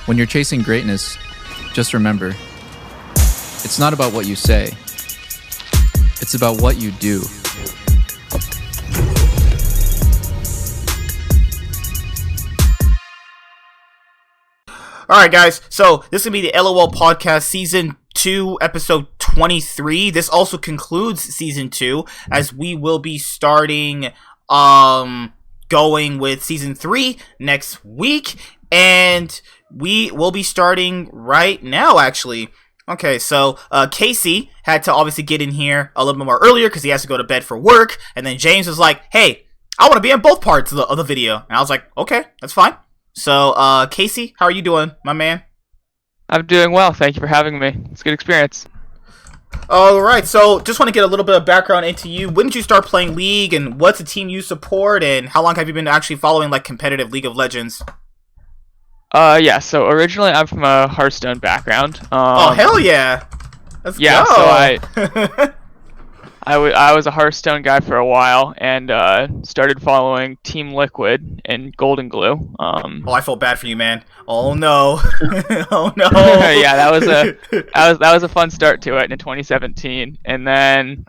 When you're chasing greatness, just remember, it's not about what you say, it's about what you do. Alright guys, so this is going to be the LOL Podcast Season 2, Episode 23. This also concludes Season 2, as we will be starting, going with Season 3 next week, and we will be starting right now, actually. Okay, so, Casey had to obviously get in here a little bit more earlier, because he has to go to bed for work, and then James was like, hey, I want to be in both parts of the video, and I was like, okay, that's fine. So, Casey, how are you doing, my man? I'm doing well. Thank you for having me. It's a good experience. Alright, so just want to get a little bit of background into you. When did you start playing League, and what's the team you support, and how long have you been actually following, like, competitive League of Legends? Yeah, so originally I'm from a Hearthstone background. Oh, hell yeah! Let's yeah, go! So I was a Hearthstone guy for a while, and started following Team Liquid and Golden Glue. Oh, I feel bad for you, man. Oh no! Oh no! Yeah, that was a fun start to it in 2017, and then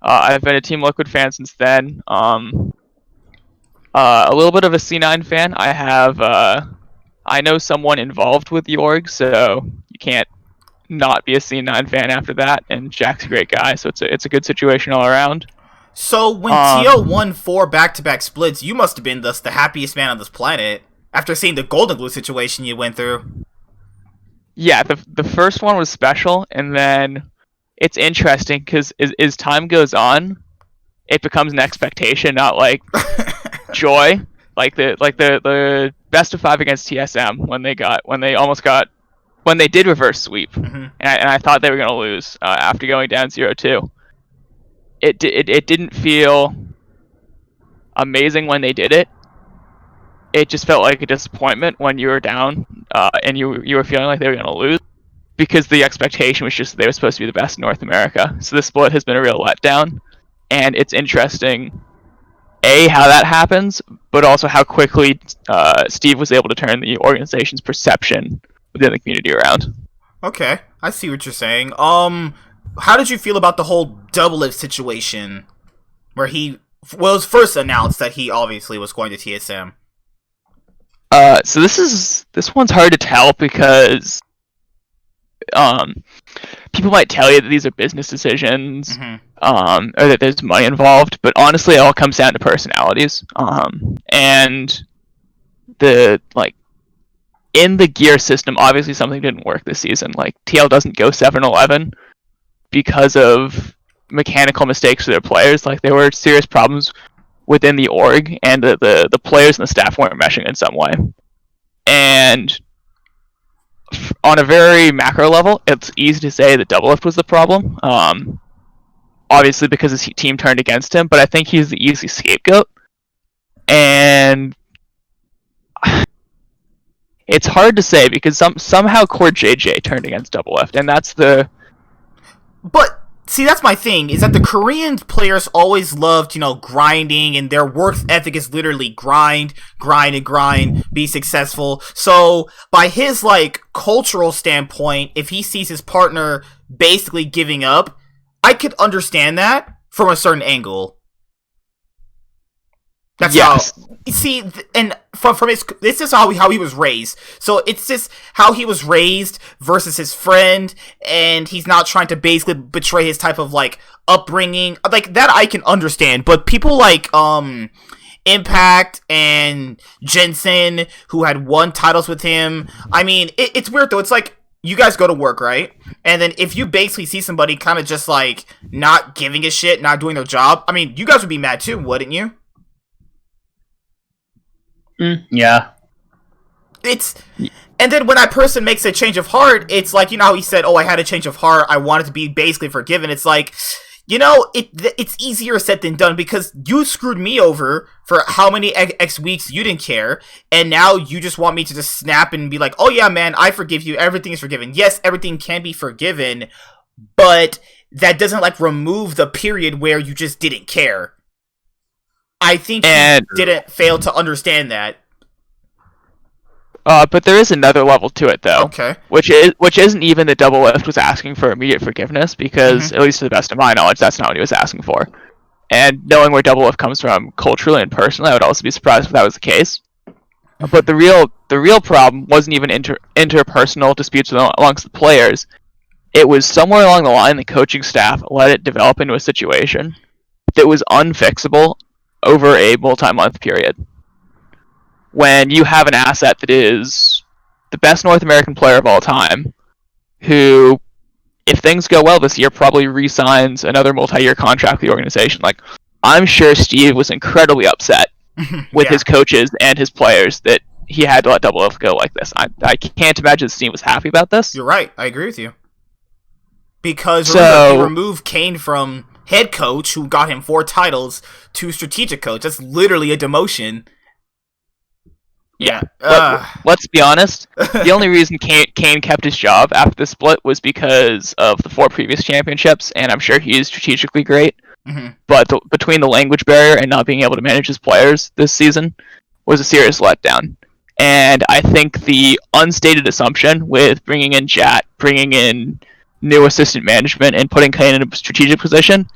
I've been a Team Liquid fan since then. A little bit of a C9 fan. I know someone involved with the org, so you can't not be a C9 fan after that, and Jack's a great guy, so it's a good situation all around. So when TO won 4 back-to-back splits, you must have been the happiest man on this planet after seeing the Golden Glue situation you went through. Yeah, the first one was special, and then it's interesting because as time goes on, it becomes an expectation, not like joy. Like the best of 5 against TSM when they did reverse sweep, and I thought they were going to lose after going down 0-2. It didn't feel amazing when they did it. It just felt like a disappointment when you were down and you were feeling like they were going to lose, because the expectation was just they were supposed to be the best in North America. So this split has been a real letdown, and it's interesting how that happens, but also how quickly Steve was able to turn the organization's perception within the community around. Okay, I see what you're saying. How did you feel about the whole Doublelift situation, where he was first announced that he obviously was going to TSM? So this one's hard to tell because people might tell you that these are business decisions, or that there's money involved, but honestly, it all comes down to personalities. And in the gear system, obviously something didn't work this season. Like, TL doesn't go 7-11 because of mechanical mistakes for their players. Like, there were serious problems within the org, and the players and the staff weren't meshing in some way. And on a very macro level, it's easy to say that Doublelift was the problem. Obviously because his team turned against him, but I think he's the easy scapegoat. And it's hard to say because somehow Core JJ turned against Doublelift, and that's the... But, see, that's my thing, is that the Korean players always loved, grinding, and their work ethic is literally grind, be successful. So, by his, cultural standpoint, if he sees his partner basically giving up, I could understand that from a certain angle. That's yes. How, see, and from his, this is how he was raised. So it's just how he was raised versus his friend, and he's not trying to basically betray his type of upbringing. Like that, I can understand. But people like Impact and Jensen, who had won titles with him. I mean, it's weird though. It's like you guys go to work, right? And then if you basically see somebody kind of just not giving a shit, not doing their job, I mean, you guys would be mad too, wouldn't you? Yeah. And then when that person makes a change of heart, it's like, how he said, oh, I had a change of heart, I wanted to be basically forgiven. It's like, it's easier said than done, because you screwed me over for how many X weeks you didn't care, and now you just want me to just snap and be like, oh yeah, man, I forgive you, everything is forgiven. Yes, everything can be forgiven, but that doesn't, remove the period where you just didn't care. I think he didn't fail to understand that. But there is another level to it, though. Okay. Which isn't even that Double Lift was asking for immediate forgiveness, because at least to the best of my knowledge, that's not what he was asking for. And knowing where Double Lift comes from culturally and personally, I would also be surprised if that was the case. But the real problem wasn't even interpersonal disputes amongst the players. It was somewhere along the line the coaching staff let it develop into a situation that was unfixable over a multi-month period. When you have an asset that is the best North American player of all time, who, if things go well this year, probably re-signs another multi-year contract with the organization. Like, I'm sure Steve was incredibly upset with his coaches and his players that he had to let Double Lift go like this. I can't imagine Steve was happy about this. You're right. I agree with you. Because remember, he removed Kane from head coach, who got him 4 titles, to strategic coach. That's literally a demotion. Yeah. Let's be honest. The only reason Kane kept his job after the split was because of the 4 previous championships, and I'm sure he is strategically great. But between the language barrier and not being able to manage his players this season was a serious letdown. And I think the unstated assumption with bringing in Jat, bringing in new assistant management, and putting Kane in a strategic position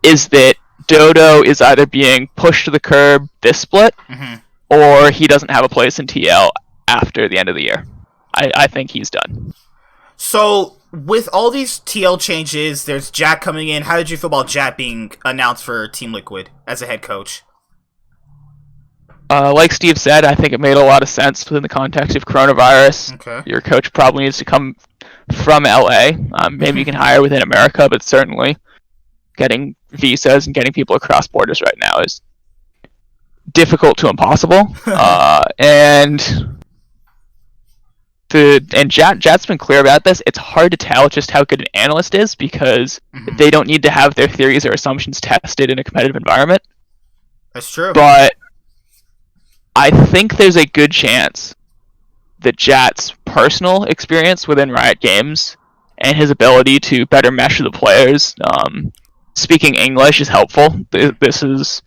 is that Dodo is either being pushed to the curb this split, or he doesn't have a place in TL after the end of the year. I think he's done. So, with all these TL changes, there's Jat coming in. How did you feel about Jat being announced for Team Liquid as a head coach? Like Steve said, I think it made a lot of sense within the context of coronavirus. Okay. Your coach probably needs to come from LA. Maybe you can hire within America, but certainly getting visas and getting people across borders right now is difficult to impossible. Jat's been clear about this. It's hard to tell just how good an analyst is, because they don't need to have their theories or assumptions tested in a competitive environment. That's true. But I think there's a good chance that Jat's personal experience within Riot Games and his ability to better mesh with the players, speaking English, is helpful. This is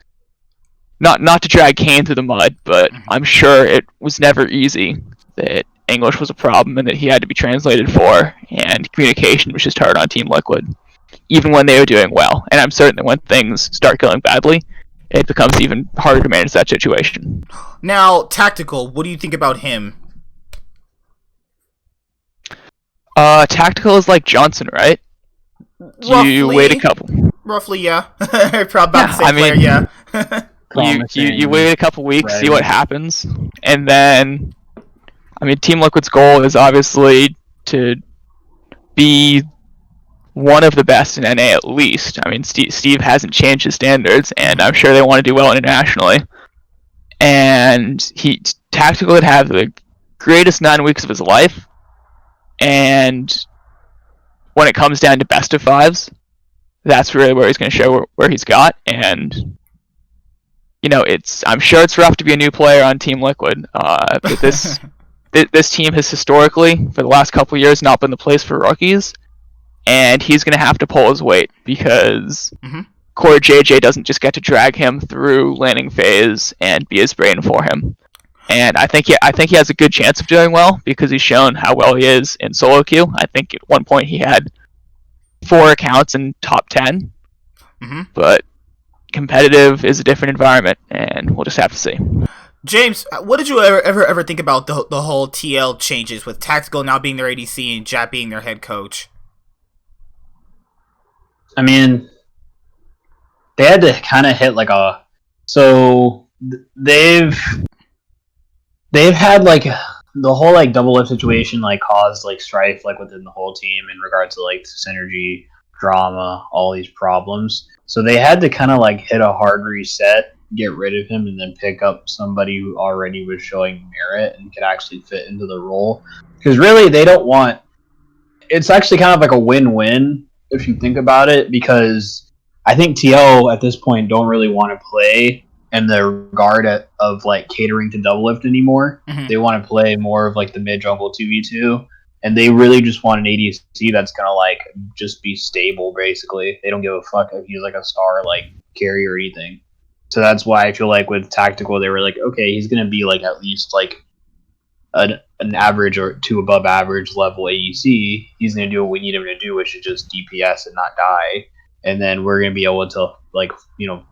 not to drag Kane through the mud, but I'm sure it was never easy that English was a problem and that he had to be translated for, and communication was just hard on Team Liquid, even when they were doing well. And I'm certain that when things start going badly, it becomes even harder to manage that situation. Now, Tactical, what do you think about him? Tactical is like Johnson, right? You wait a couple. Roughly, yeah. Probably about the same player, yeah. you wait a couple weeks, see what happens, and then, I mean, Team Liquid's goal is obviously to be one of the best in NA at least. I mean, Steve hasn't changed his standards, and I'm sure they want to do well internationally. And Tactical would have the greatest 9 weeks of his life, and when it comes down to best of fives, that's really where he's going to show where he's got. And I'm sure it's rough to be a new player on Team Liquid, but this team has historically, for the last couple of years, not been the place for rookies, and he's going to have to pull his weight, because Core JJ doesn't just get to drag him through landing phase and be his brain for him. And I think he has a good chance of doing well, because he's shown how well he is in solo queue. I think at one point he had 4 accounts in top 10, but competitive is a different environment, and we'll just have to see. James, what did you ever think about the whole TL changes, with Tactical now being their ADC and Jat being their head coach? I mean, they had to kind of hit like a... So, they've had like the whole like Double Lift situation like caused like strife like within the whole team in regards to like synergy, drama, all these problems. So they had to kind of like hit a hard reset, get rid of him, and then pick up somebody who already was showing merit and could actually fit into the role. Because really, they don't want... It's actually kind of like a win-win if you think about it, because I think TL at this point don't really want to play in the regard of like catering to Double Lift anymore. They want to play more of like the mid jungle 2v2, and they really just want an ADC that's gonna like just be stable. Basically, they don't give a fuck if he's like a star like carry or anything. So that's why I feel like with Tactical, they were like, okay, he's gonna be like at least like an average or two above average level AEC, he's going to do what we need him to do, which is just DPS and not die. And then we're going to be able to, like, you know,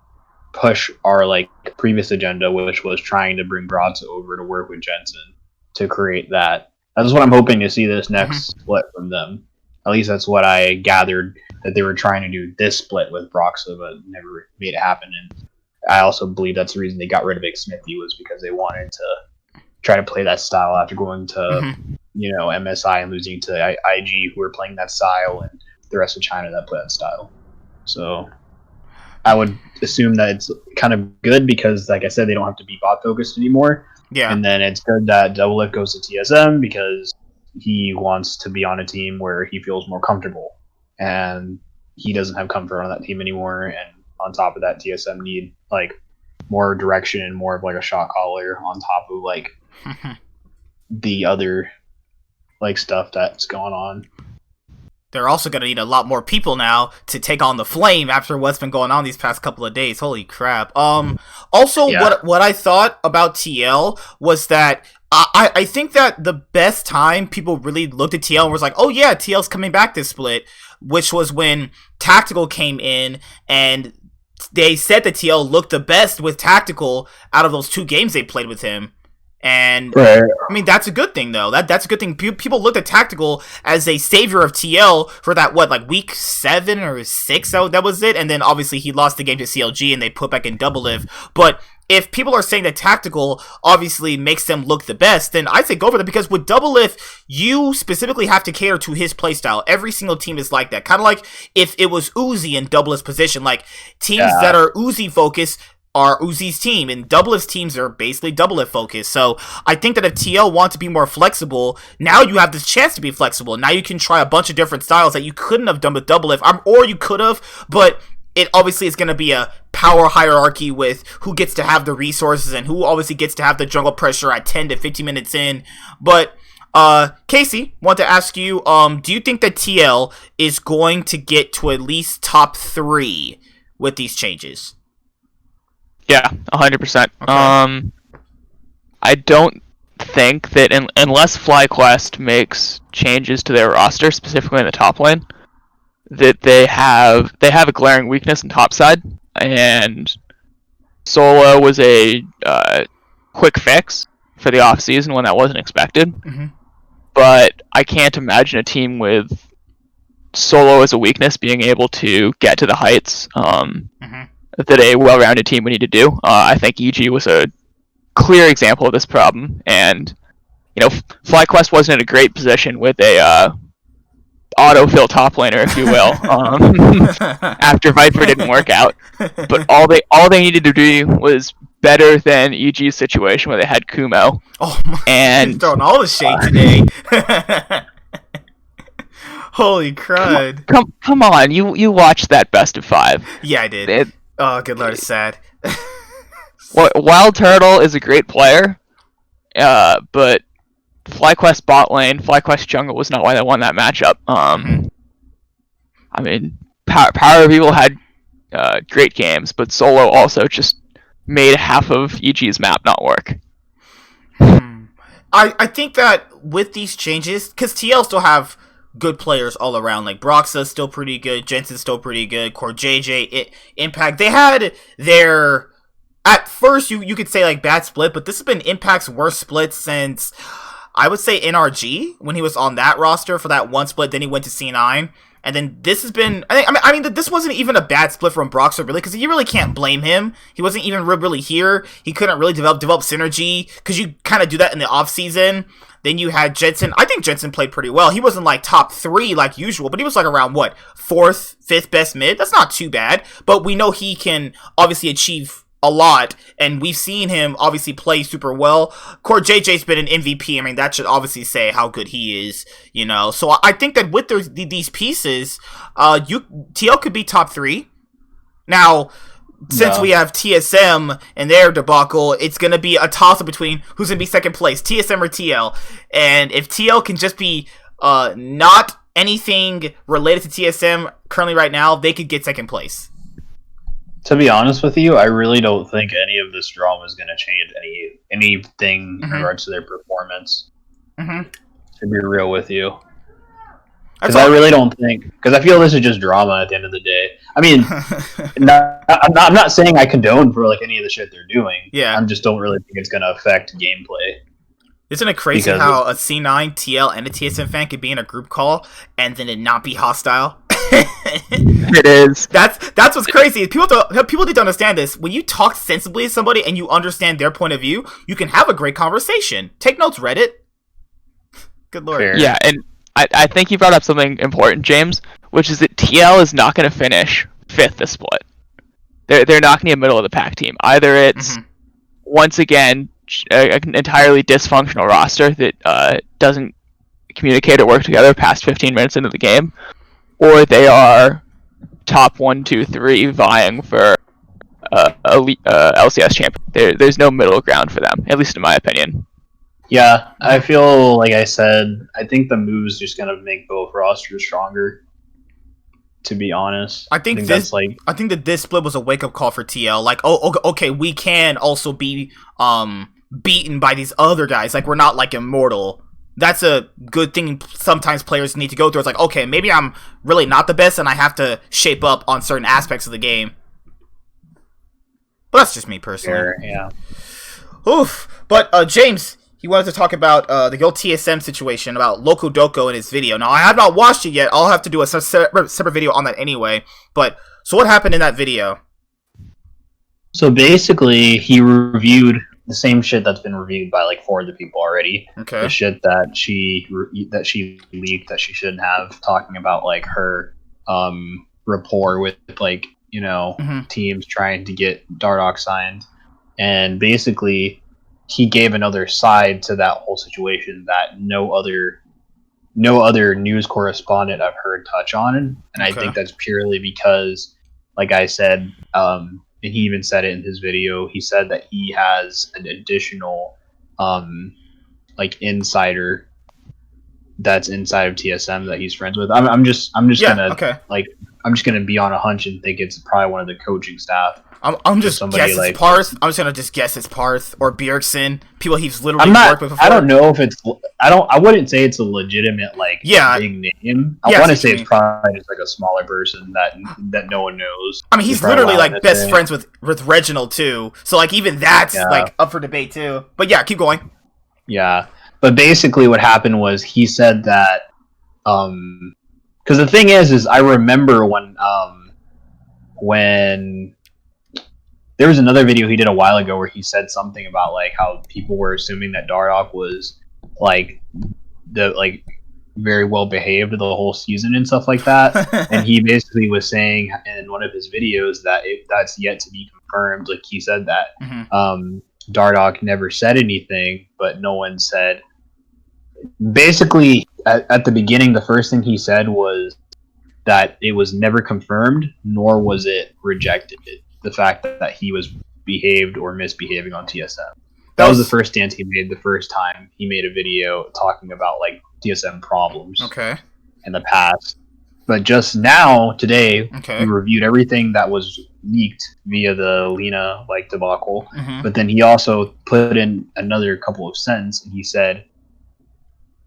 push our, like, previous agenda, which was trying to bring Bratza over to work with Jensen to create that. That's what I'm hoping to see this next split from them. At least that's what I gathered that they were trying to do this split with Broxah, but never made it happen. And I also believe that's the reason they got rid of Xmithie, was because they wanted to try to play that style after going to, you know, MSI and losing to IG, who were playing that style, and the rest of China that play that style. So I would assume that it's kind of good because, like I said, they don't have to be bot focused anymore. Yeah. And then it's good that Doublelift goes to TSM because he wants to be on a team where he feels more comfortable, and he doesn't have comfort on that team anymore. And on top of that, TSM need like more direction and more of like a shot caller on top of like the other like stuff that's going on. They're also going to need a lot more people now to take on the Flame after what's been going on these past couple of days. Holy crap. Also, what I thought about TL was that I think that the best time people really looked at TL and was like, oh yeah, TL's coming back this split, which was when Tactical came in, and they said that TL looked the best with Tactical out of those 2 games they played with him. And right. I mean, that's a good thing, though. That's a good thing. People looked at Tactical as a savior of TL for that, like week 7 or 6, that was it. And then obviously he lost the game to CLG and they put back in Doublelift. But if people are saying that Tactical obviously makes them look the best, then I'd say go for them, because with Doublelift, you specifically have to cater to his playstyle. Every single team is like that. Kind of like if it was Uzi in Doublelift's position. Like, teams that are Uzi focused are Uzi's team, and Doublelift's teams are basically Doublelift focused. So I think that if TL want to be more flexible, now you have this chance to be flexible. Now you can try a bunch of different styles that you couldn't have done with Doublelift, or you could have, but it obviously is going to be a power hierarchy with who gets to have the resources and who obviously gets to have the jungle pressure at 10 to 15 minutes in. But Casey, want to ask you, do you think that TL is going to get to at least top 3 with these changes? Yeah, 100%. Okay. I don't think that unless FlyQuest makes changes to their roster, specifically in the top lane, that they have a glaring weakness in topside, and Solo was a quick fix for the off season when that wasn't expected. But I can't imagine a team with Solo as a weakness being able to get to the heights that a well-rounded team would need to do. I think EG was a clear example of this problem, and you know, FlyQuest wasn't in a great position with a autofill top laner, if you will, after Viper didn't work out. But all they needed to do was better than EG's situation where they had Kumo. Oh my! And he's throwing all the shade today. Holy crud! Come on! You watched that best of 5. Yeah, I did. Oh, good lord, it's sad. Wild Turtle is a great player, but FlyQuest bot lane, FlyQuest jungle was not why they won that matchup. I mean, Power of Evil had great games, but Solo also just made half of EG's map not work. I think that with these changes, because TL still have good players all around, like Broxah's still pretty good, Jensen's still pretty good, CoreJJ, Impact, they had their, at first you could say like bad split, but this has been Impact's worst split since, I would say, NRG, when he was on that roster for that one split, then he went to C9, and then this has been, I mean this wasn't even a bad split from Broxah, really, because you really can't blame him. He wasn't even really here. He couldn't really develop synergy, because you kind of do that in the off season. Then you had Jensen. I think Jensen played pretty well. He wasn't like top 3 like usual, but he was like around, what, 4th, 5th best mid? That's not too bad, but we know he can obviously achieve a lot, and we've seen him obviously play super well. CoreJJ's been an MVP. I mean, that should obviously say how good he is, you know. So I think that with these pieces, TL could be top 3. Now, since we have TSM and their debacle, it's going to be a toss-up between who's going to be second place, TSM or TL. And if TL can just be not anything related to TSM currently right now, they could get second place. To be honest with you, I really don't think any of this drama is going to change anything in regards to their performance. Mm-hmm. To be real with you. That's Because I all. really don't think... Because I feel this is just drama at the end of the day. I mean, I'm not saying I condone for like any of the shit they're doing. Yeah. I just don't really think it's going to affect gameplay. Isn't it crazy Because how a C9, TL, and a TSM fan could be in a group call and then it not be hostile? It is. That's what's crazy. People need to understand this. When you talk sensibly to somebody and you understand their point of view, you can have a great conversation. Take notes, Reddit. Good lord. Fair. Yeah, and I think you brought up something important, James, which is that TL is not going to finish 5th this split. They're not going to be a middle of the pack team. Either it's, once again, an entirely dysfunctional roster that doesn't communicate or work together past 15 minutes into the game, or they are top 1, 2, 3 vying for LCS champion. There's no middle ground for them, at least in my opinion. Yeah, I feel like I said, I think the move's just going to make both rosters stronger, to be honest. I think that this split was a wake-up call for TL. Like, oh, okay, we can also be beaten by these other guys. Like, we're not, like, immortal. That's a good thing sometimes players need to go through. It's like, okay, maybe I'm really not the best and I have to shape up on certain aspects of the game. But that's just me personally. Fair, yeah. Oof. But, James, he wanted to talk about the whole TSM situation, about Loco Doco in his video. Now, I have not watched it yet. I'll have to do a separate video on that anyway. But, so what happened in that video? So basically, he reviewed the same shit that's been reviewed by like 4 other people already. Okay. The shit that she leaked that she shouldn't have, talking about like her rapport with like, you know, teams trying to get Dardoch signed. And basically he gave another side to that whole situation that no other news correspondent I've heard touch on. And I think that's purely because, like I said, and he even said it in his video, he said that he has an additional like insider that's inside of TSM that he's friends with. I'm just gonna be on a hunch and think it's probably one of the coaching staff. I'm just guessing like, it's Parth. I'm just gonna guess it's Parth or Bjergsen. People he's literally worked with before. I don't know if it's. I wouldn't say it's a legitimate big name. I want to say it's probably just like a smaller person that no one knows. I mean, he's literally like best friends with Reginald too. So like even that's like up for debate too. But yeah, keep going. Yeah, but basically what happened was he said that because the thing is I remember when there was another video he did a while ago where he said something about like how people were assuming that Dardoch was like very well behaved the whole season and stuff like that. And he basically was saying in one of his videos that that's yet to be confirmed. Like he said that Dardoch never said anything, but no one said. Basically, at the beginning, the first thing he said was that it was never confirmed, nor was it rejected. The fact that he was behaved or misbehaving on TSM. That was the first stance he made the first time he made a video talking about like TSM problems in the past. But just now, today, he reviewed everything that was leaked via the Lina debacle. But then he also put in another couple of sentences, and he said,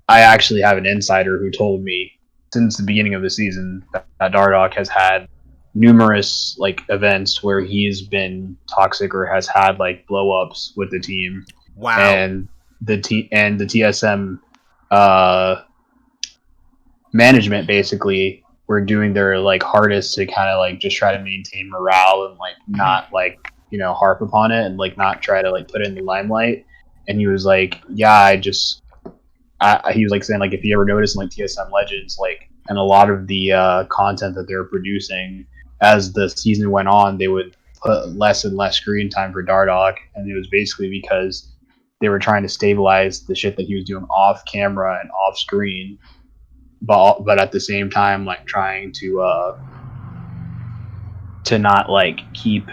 I actually have an insider who told me since the beginning of the season that Dardoch has had numerous events where he's been toxic or has had blow ups with the team. Wow. And the TSM management basically were doing their hardest to kind of just try to maintain morale and not harp upon it and not try to put it in the limelight. And he was like, yeah, he was saying if you ever notice in TSM Legends and a lot of the content that they're producing as the season went on, they would put less and less screen time for Dardoch, and it was basically because they were trying to stabilize the shit that he was doing off camera and off screen, but at the same time trying to not keep.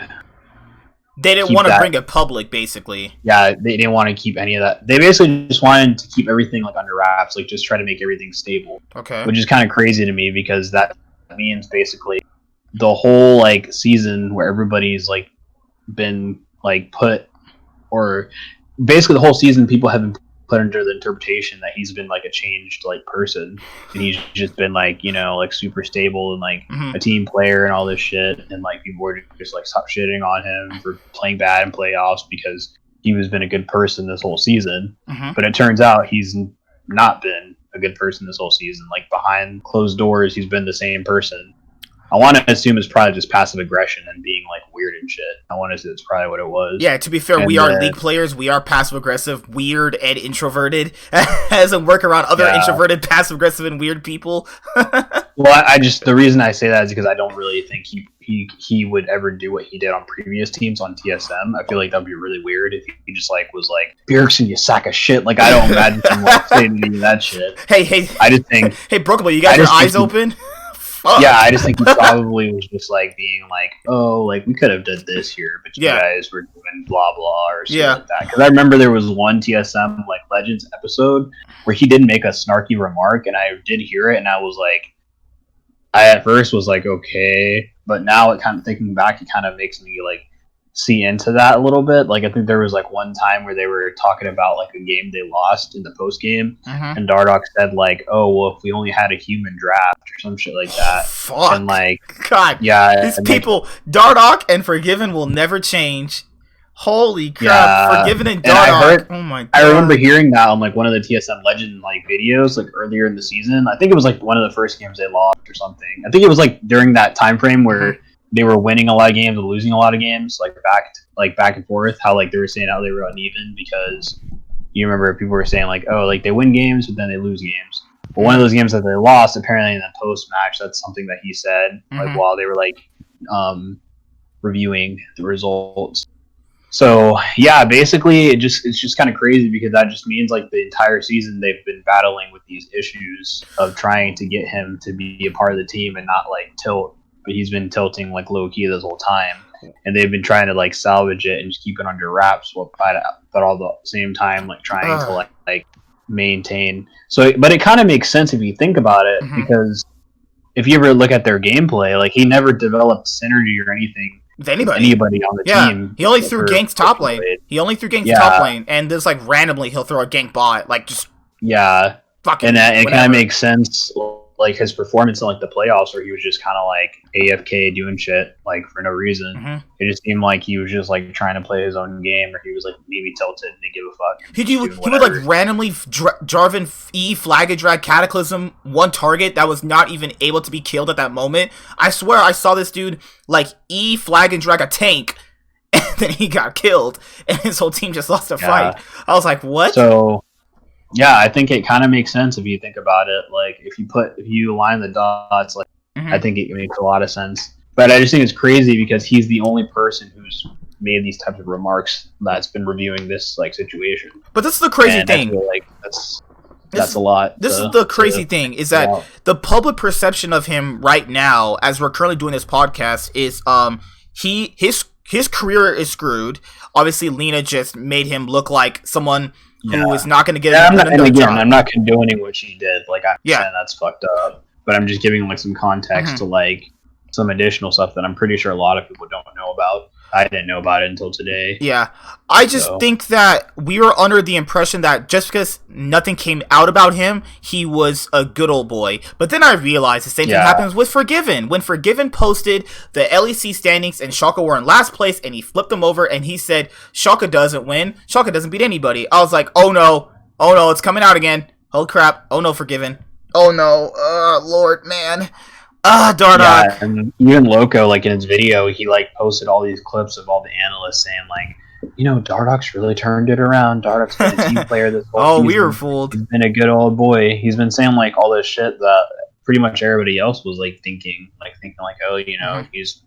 They didn't want to bring it public, basically. Yeah, they didn't want to keep any of that. They basically just wanted to keep everything under wraps, just try to make everything stable. Okay. Which is kind of crazy to me because that means basically the whole season where everybody's been put, or basically the whole season people have been put under the interpretation that he's been like a changed like person, and he's just been like, you know, like super stable and like a team player and all this shit, and like people were just like stop shitting on him for playing bad in playoffs because he was been a good person this whole season. But it turns out he's not been a good person this whole season. Like behind closed doors, he's been the same person. I want to assume it's probably just passive aggression and being like weird and shit. I want to say that's probably what it was. Yeah, to be fair, we are league players. We are passive aggressive, weird, and introverted. As a work around other introverted, passive aggressive, and weird people. Well, I just the reason I say that is because I don't really think he would ever do what he did on previous teams on TSM. I feel like that'd be really weird if he just like was like, Bjergsen, you sack of shit. Like I don't imagine him like saying any of that shit. Hey, I just think hey, Brookable, you got your eyes open? Yeah, I just think he probably was just like being like, oh, like we could have done this here, but you guys were doing blah blah or something like that. Because I remember there was one TSM like Legends episode where he did make a snarky remark, and I did hear it, and I was like, I at first was like, okay, but now it kind of thinking back, it kind of makes me like see into that a little bit. Like I think there was like one time where they were talking about like a game they lost in the post game, and Dardoch said like, oh well, if we only had a human draft or some shit like that. Fuck. And like, God, yeah, these people, Dardoch and Forgiven will never change. Holy crap, Forgiven and Dardoch. Oh my god. I remember hearing that on like one of the TSM Legend like videos like earlier in the season. I think it was like one of the first games they lost or something. I think it was like during that time frame where they were winning a lot of games and losing a lot of games, like back and forth. How like they were saying how they were uneven because you remember people were saying like, oh, like they win games but then they lose games. But one of those games that they lost, apparently in the post match, that's something that he said like while they were like reviewing the results. So yeah, basically it's just kind of crazy because that just means like the entire season they've been battling with these issues of trying to get him to be a part of the team and not like tilt. But he's been tilting like low key this whole time, and they've been trying to like salvage it and just keep it under wraps, but all the same time like trying to like maintain. So, but it kind of makes sense if you think about it, because if you ever look at their gameplay, like he never developed synergy or anything with anybody on the team. He only threw ganks top lane. He only threw ganks top lane, and just like randomly he'll throw a gank bot, like just fucking. And it kind of makes sense. Like his performance in like the playoffs where he was just kind of like AFK doing shit like for no reason. It just seemed like he was just like trying to play his own game, or he was like maybe tilted and didn't give a fuck. He would like randomly Jarvan flag and drag Cataclysm one target that was not even able to be killed at that moment. I swear I saw this dude like flag and drag a tank and then he got killed and his whole team just lost a fight. I was like, what? So yeah, I think it kind of makes sense if you think about it. Like, if you align the dots, like, I think it makes a lot of sense. But I just think it's crazy because he's the only person who's made these types of remarks that's been reviewing this like situation. But this is the crazy thing. I feel like that's a lot. This is the crazy thing is that the public perception of him right now, as we're currently doing this podcast, is his career is screwed. Obviously, Lena just made him look like someone who is not going to get I'm not condoning what she did. Like, I'm saying that's fucked up. But I'm just giving like some context to like some additional stuff that I'm pretty sure a lot of people don't know about. I didn't know about it until today. Yeah. I just think that we were under the impression that just because nothing came out about him, he was a good old boy. But then I realized the same thing happens with Forgiven. When Forgiven posted the LEC standings and Schalke were in last place and he flipped them over and he said, Schalke doesn't win. Schalke doesn't beat anybody. I was like, oh no, it's coming out again. Holy crap. Oh no, Forgiven. Oh no. Lord, man. Dardoch. Yeah, and even Loco, like in his video, he like posted all these clips of all the analysts saying like, you know, Dardoch's really turned it around. Dardoch's been a team player this whole season. We were fooled. He's been a good old boy. He's been saying like all this shit that pretty much everybody else was like thinking like, oh, you know, he's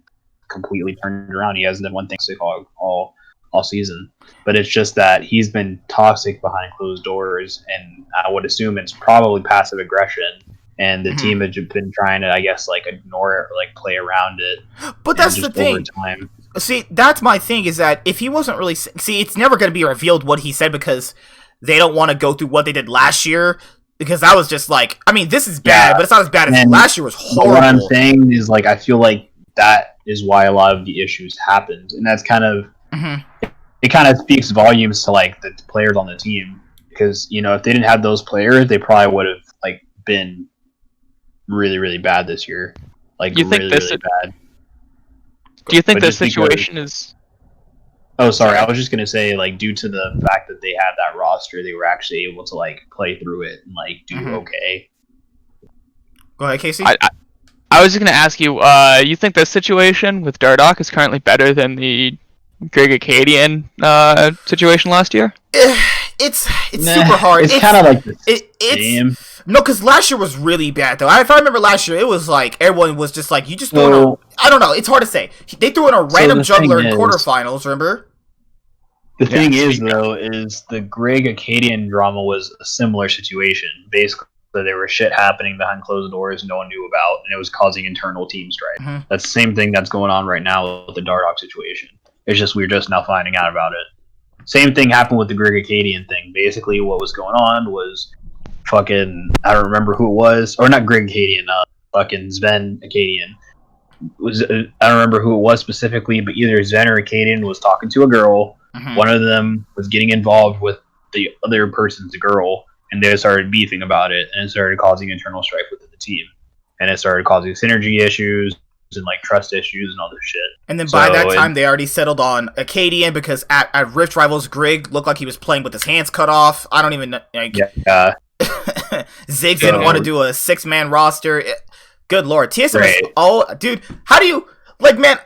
completely turned around. He hasn't done one thing all season. But it's just that he's been toxic behind closed doors, and I would assume it's probably passive aggression. And the team has been trying to, I guess, like ignore it or like play around it. But that's the thing. See, that's my thing is that if he wasn't really... See, it's never going to be revealed what he said because they don't want to go through what they did last year. Because that was just like... I mean, this is bad, but it's not as bad as last year was horrible. What I'm saying is, like, I feel like that is why a lot of the issues happened. And that's kind of... It kind of speaks volumes to, like, the players on the team. because if they didn't have those players, they probably would have like been really really bad this year, like You think really this? really bad. Do you think But this just because- situation is? Oh, sorry. I was just gonna say, like, due to the fact that they had that roster, they were actually able to like play through it and like do Mhm. okay. Go ahead, Casey. I was just gonna ask you. You think this situation with Dardoch is currently better than the Greg Acadian situation last year? It's Nah, super hard. It's kind of like the it's same. no, because last year was really bad though. If I remember last year, it was like everyone was just like, you just threw in a. So- I don't know. It's hard to say. They threw in a So random the juggler thing in is- quarterfinals. Remember? The Yeah, thing is, though, is the Greg Acadian drama was a similar situation. Basically, there was shit happening behind closed doors no one knew about, and it was causing internal team strife. Mhm. That's the same thing that's going on right now with the Dardoch situation. It's just we're just now finding out about it. Same thing happened with the Greg Acadian thing. Basically, what was going on was fucking, I don't remember who it was, or not Greg Acadian, fucking Sven Acadian. I don't remember who it was specifically, but either Sven or Acadian was talking to a girl. Mhm. One of them was getting involved with the other person's girl, and they started beefing about it, and it started causing internal strife within the team, and it started causing synergy issues and like trust issues and all this shit. And then by that So, time, they already settled on Acadian because at Rift Rivals, Greg looked like he was playing with his hands cut off. I don't even know. Like, Yeah, Ziggs didn't So- want to do a 6-man roster. Good lord, TSM is, Right. oh, dude, how do you, like, man,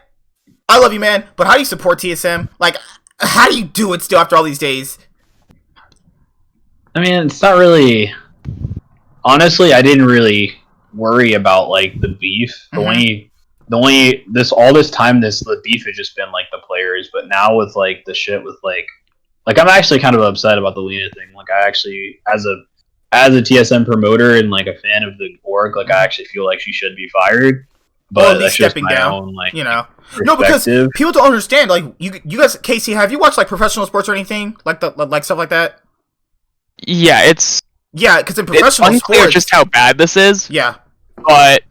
I love you, man, but how do you support TSM? Like, how do you do it still after all these days? I mean, it's not really. Honestly, I didn't really worry about like the beef. The only all this time, the beef has just been like the players. But now with like the shit with like I'm actually kind of upset about the Lena thing. Like I actually, as a TSM promoter and like a fan of the org, like I actually feel like she should be fired. But Or at least that's just stepping my down, own like You know? No, because perspective. people don't understand, like, you guys, Casey, have you watched, like, professional sports or anything? Like, like stuff like that? Yeah, it's Yeah, because in it's professional unclear sports... just how bad this is, Yeah. but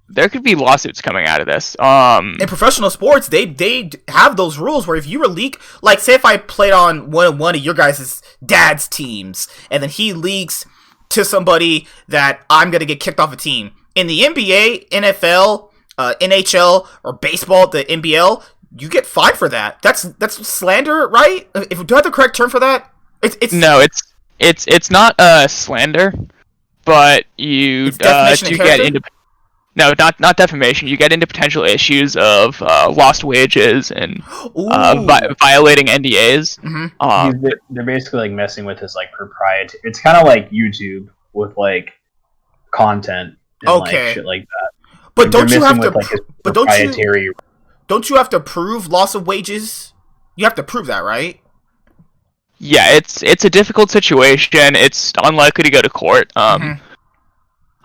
there could be lawsuits coming out of this. In professional sports, they have those rules where if you were leak, like say if I played on one of your guys' dad's teams, and then he leaks to somebody that I'm gonna get kicked off a team. In the NBA, NFL, NHL, or baseball, the NBL, you get fined for that. That's slander, right? If do I have the correct term for that? It's No, it's not slander, but you It's defamation do of get character? into not defamation. You get into potential issues of lost wages and Ooh. violating NDAs. Mhm. They're basically like messing with this like proprietary. It's kind of like YouTube with like content and Okay. like shit like that. But Like, don't they're you have messing to? with, like, his But don't you? proprietary. Don't you have to prove loss of wages? You have to prove that, right? Yeah, it's a difficult situation. It's unlikely to go to court. Mhm.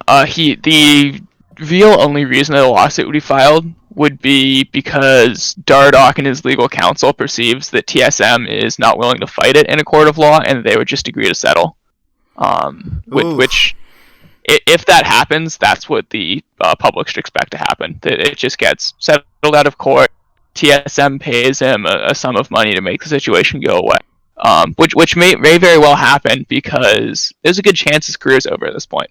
The real only reason that a lawsuit would be filed would be because Dardoch and his legal counsel perceives that TSM is not willing to fight it in a court of law, and they would just agree to settle. Oof. Which, if that happens, that's what the public should expect to happen. That it just gets settled out of court. TSM pays him a sum of money to make the situation go away. Which may very well happen because there's a good chance his career's over at this point.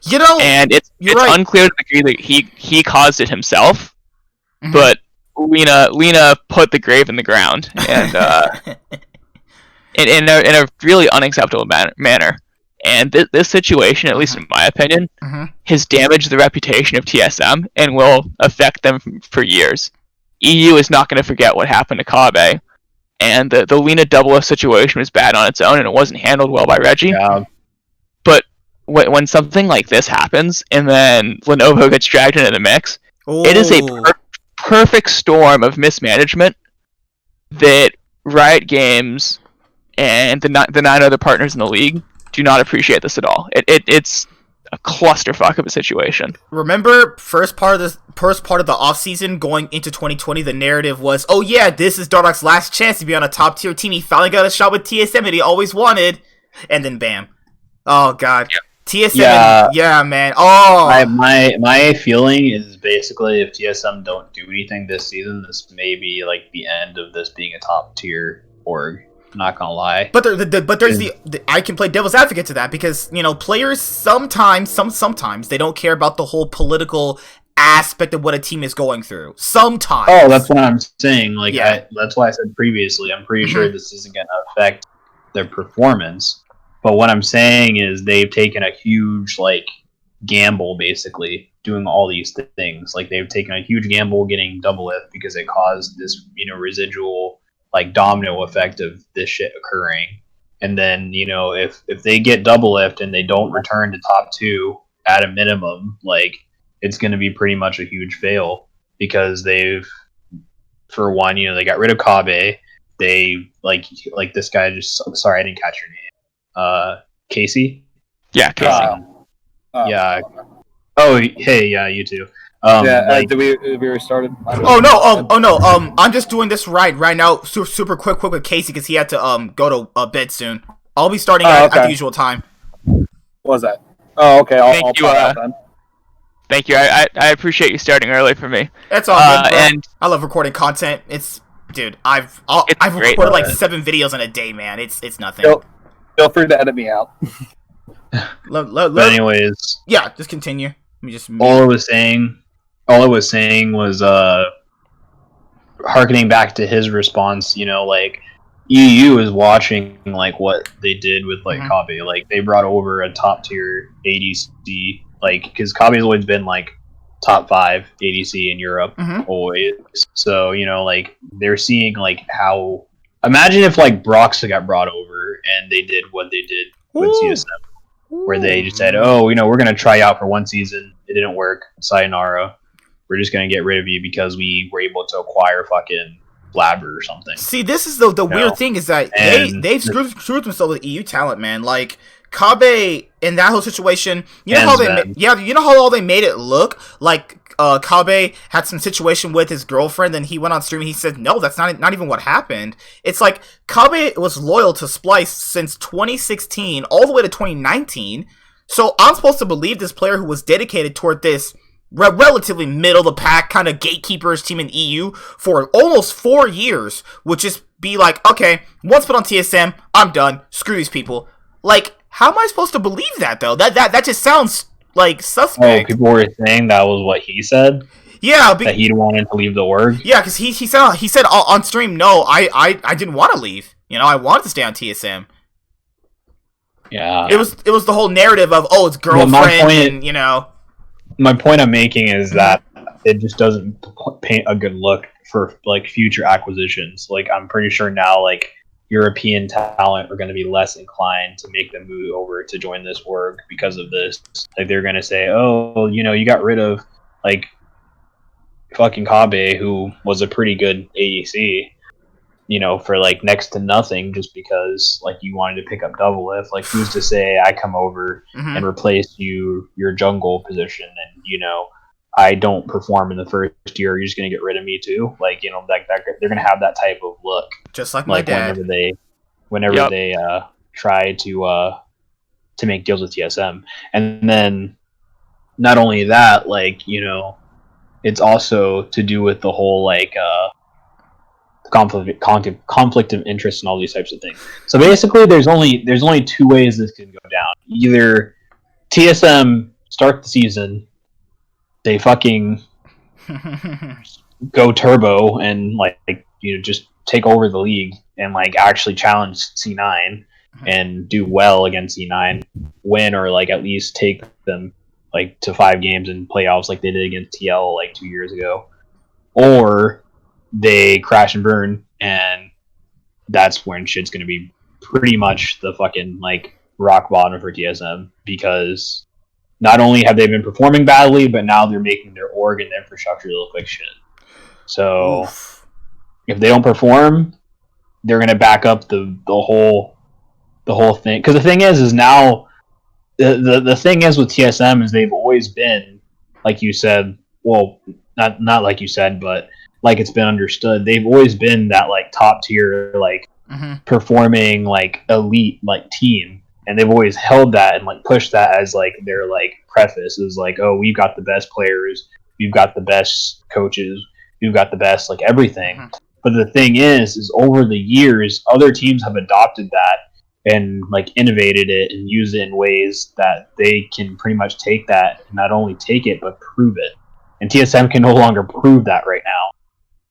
You know, And it's You're right. unclear to the degree that he caused it himself, Mhm. but Lena put the grave in the ground and in a really unacceptable manner. And this situation, at least in my opinion, Mhm. has damaged the reputation of TSM and will affect them for years. EU is not going to forget what happened to Kabe, and the Lena Double situation was bad on its own, and it wasn't handled well by Reggie. Yeah, But when something like this happens, and then Lenovo gets dragged into the mix, it is a Ooh. perfect storm of mismanagement that Riot Games and the nine other partners in the league do not appreciate this at all. It's a clusterfuck of a situation. Remember, first part of the off season going into 2020, the narrative was, "Oh yeah, this is Dardoch's last chance to be on a top tier team. He finally got a shot with TSM that he always wanted," and then bam, oh god, TSM, Yeah. yeah, man, oh, my feeling is basically if TSM don't do anything this season, this may be like the end of this being a top tier org. not gonna lie. But there's I can play devil's advocate to that because players sometimes they don't care about the whole political aspect of what a team is going through. Sometimes. Oh, that's what I'm saying. Like, Yeah. that's why I said previously. I'm pretty sure this isn't gonna affect their performance. But what I'm saying is they've taken a huge gamble, basically doing all these things. Like they've taken a huge gamble getting double F because it caused this residual domino effect of this shit occurring. And then if they get double lift and they don't return to top 2 at a minimum, it's going to be pretty much a huge fail because they've, for one, they got rid of Kabe. They this guy sorry, I didn't catch your name. Casey. Yeah, Casey. Yeah. Oh, hey, yeah, you too. Did we restarted? Oh no! I'm just doing this right now, super quick with Casey because he had to go to bed soon. I'll be starting at the usual time. What was that? Oh, okay. I'll Thank you. out then. Thank you. I appreciate you starting early for me. That's all good, bro. And I love recording content. Dude, I've great. recorded 7 videos in a day, man. It's nothing. Feel free to edit me out. But anyways, yeah, just continue. Let me just. All I was saying was harkening back to his response. EU is watching what they did with Kabe. They brought over a top tier ADC. Because Kabe's always been top 5 ADC in Europe always. So they're seeing how. Imagine if Broxah got brought over and they did what they did with TSM. Where they just said, oh, we're going to try out for 1 season. It didn't work. Sayonara. We're just going to get rid of you because we were able to acquire fucking Blabber or something. See, this is the weird thing is that they've screwed themselves with EU talent, man. Kabe in that whole situation, you know how all they made it look like Kabe had some situation with his girlfriend, and he went on stream and he said, no, that's not even what happened. It's Kabe was loyal to Splice since 2016 all the way to 2019. So I'm supposed to believe this player who was dedicated toward this relatively middle of the pack kind of gatekeepers team in EU for almost 4 years would just be okay, once put on TSM, I'm done. Screw these people. How am I supposed to believe that though? That just sounds suspect. Oh, people were saying that was what he said. Yeah, that he wanted to leave the org. Yeah, because he said on stream, no, I didn't want to leave. I wanted to stay on TSM. Yeah, it was the whole narrative of it's girlfriend, and My point I'm making is that it just doesn't paint a good look for future acquisitions. I'm pretty sure now European talent are going to be less inclined to make the move over to join this org because of this. They're going to say, oh, you got rid of fucking Kabe, who was a pretty good ADC, for next to nothing just because you wanted to pick up double lift. Who's to say I come over and replace your jungle position and I don't perform in the first year, you're just gonna get rid of me too. They're gonna have that type of look, just like my dad. Whenever they try to make deals with TSM, and then not only that, it's also to do with the whole conflict of interest and all these types of things. So basically, there's only 2 ways this can go down. Either TSM start the season, they fucking go turbo and just take over the league and actually challenge C9 and do well against C9, win or at least take them to 5 games in playoffs like they did against TL 2 years ago, or they crash and burn, and that's when shit's gonna be pretty much the fucking rock bottom for TSM, because not only have they been performing badly, but now they're making their org and infrastructure look like shit. So if they don't perform, they're gonna back up the whole thing. Because the thing is now the thing is with TSM is they've always been, like you said, well, not like you said, but it's been understood. They've always been that top tier performing elite team. And they've always held that and pushed that as their preface is oh, we've got the best players, we've got the best coaches, we've got the best everything. But the thing is over the years, other teams have adopted that and like innovated it and used it in ways that they can pretty much take that and not only take it but prove it. And TSM can no longer prove that right now.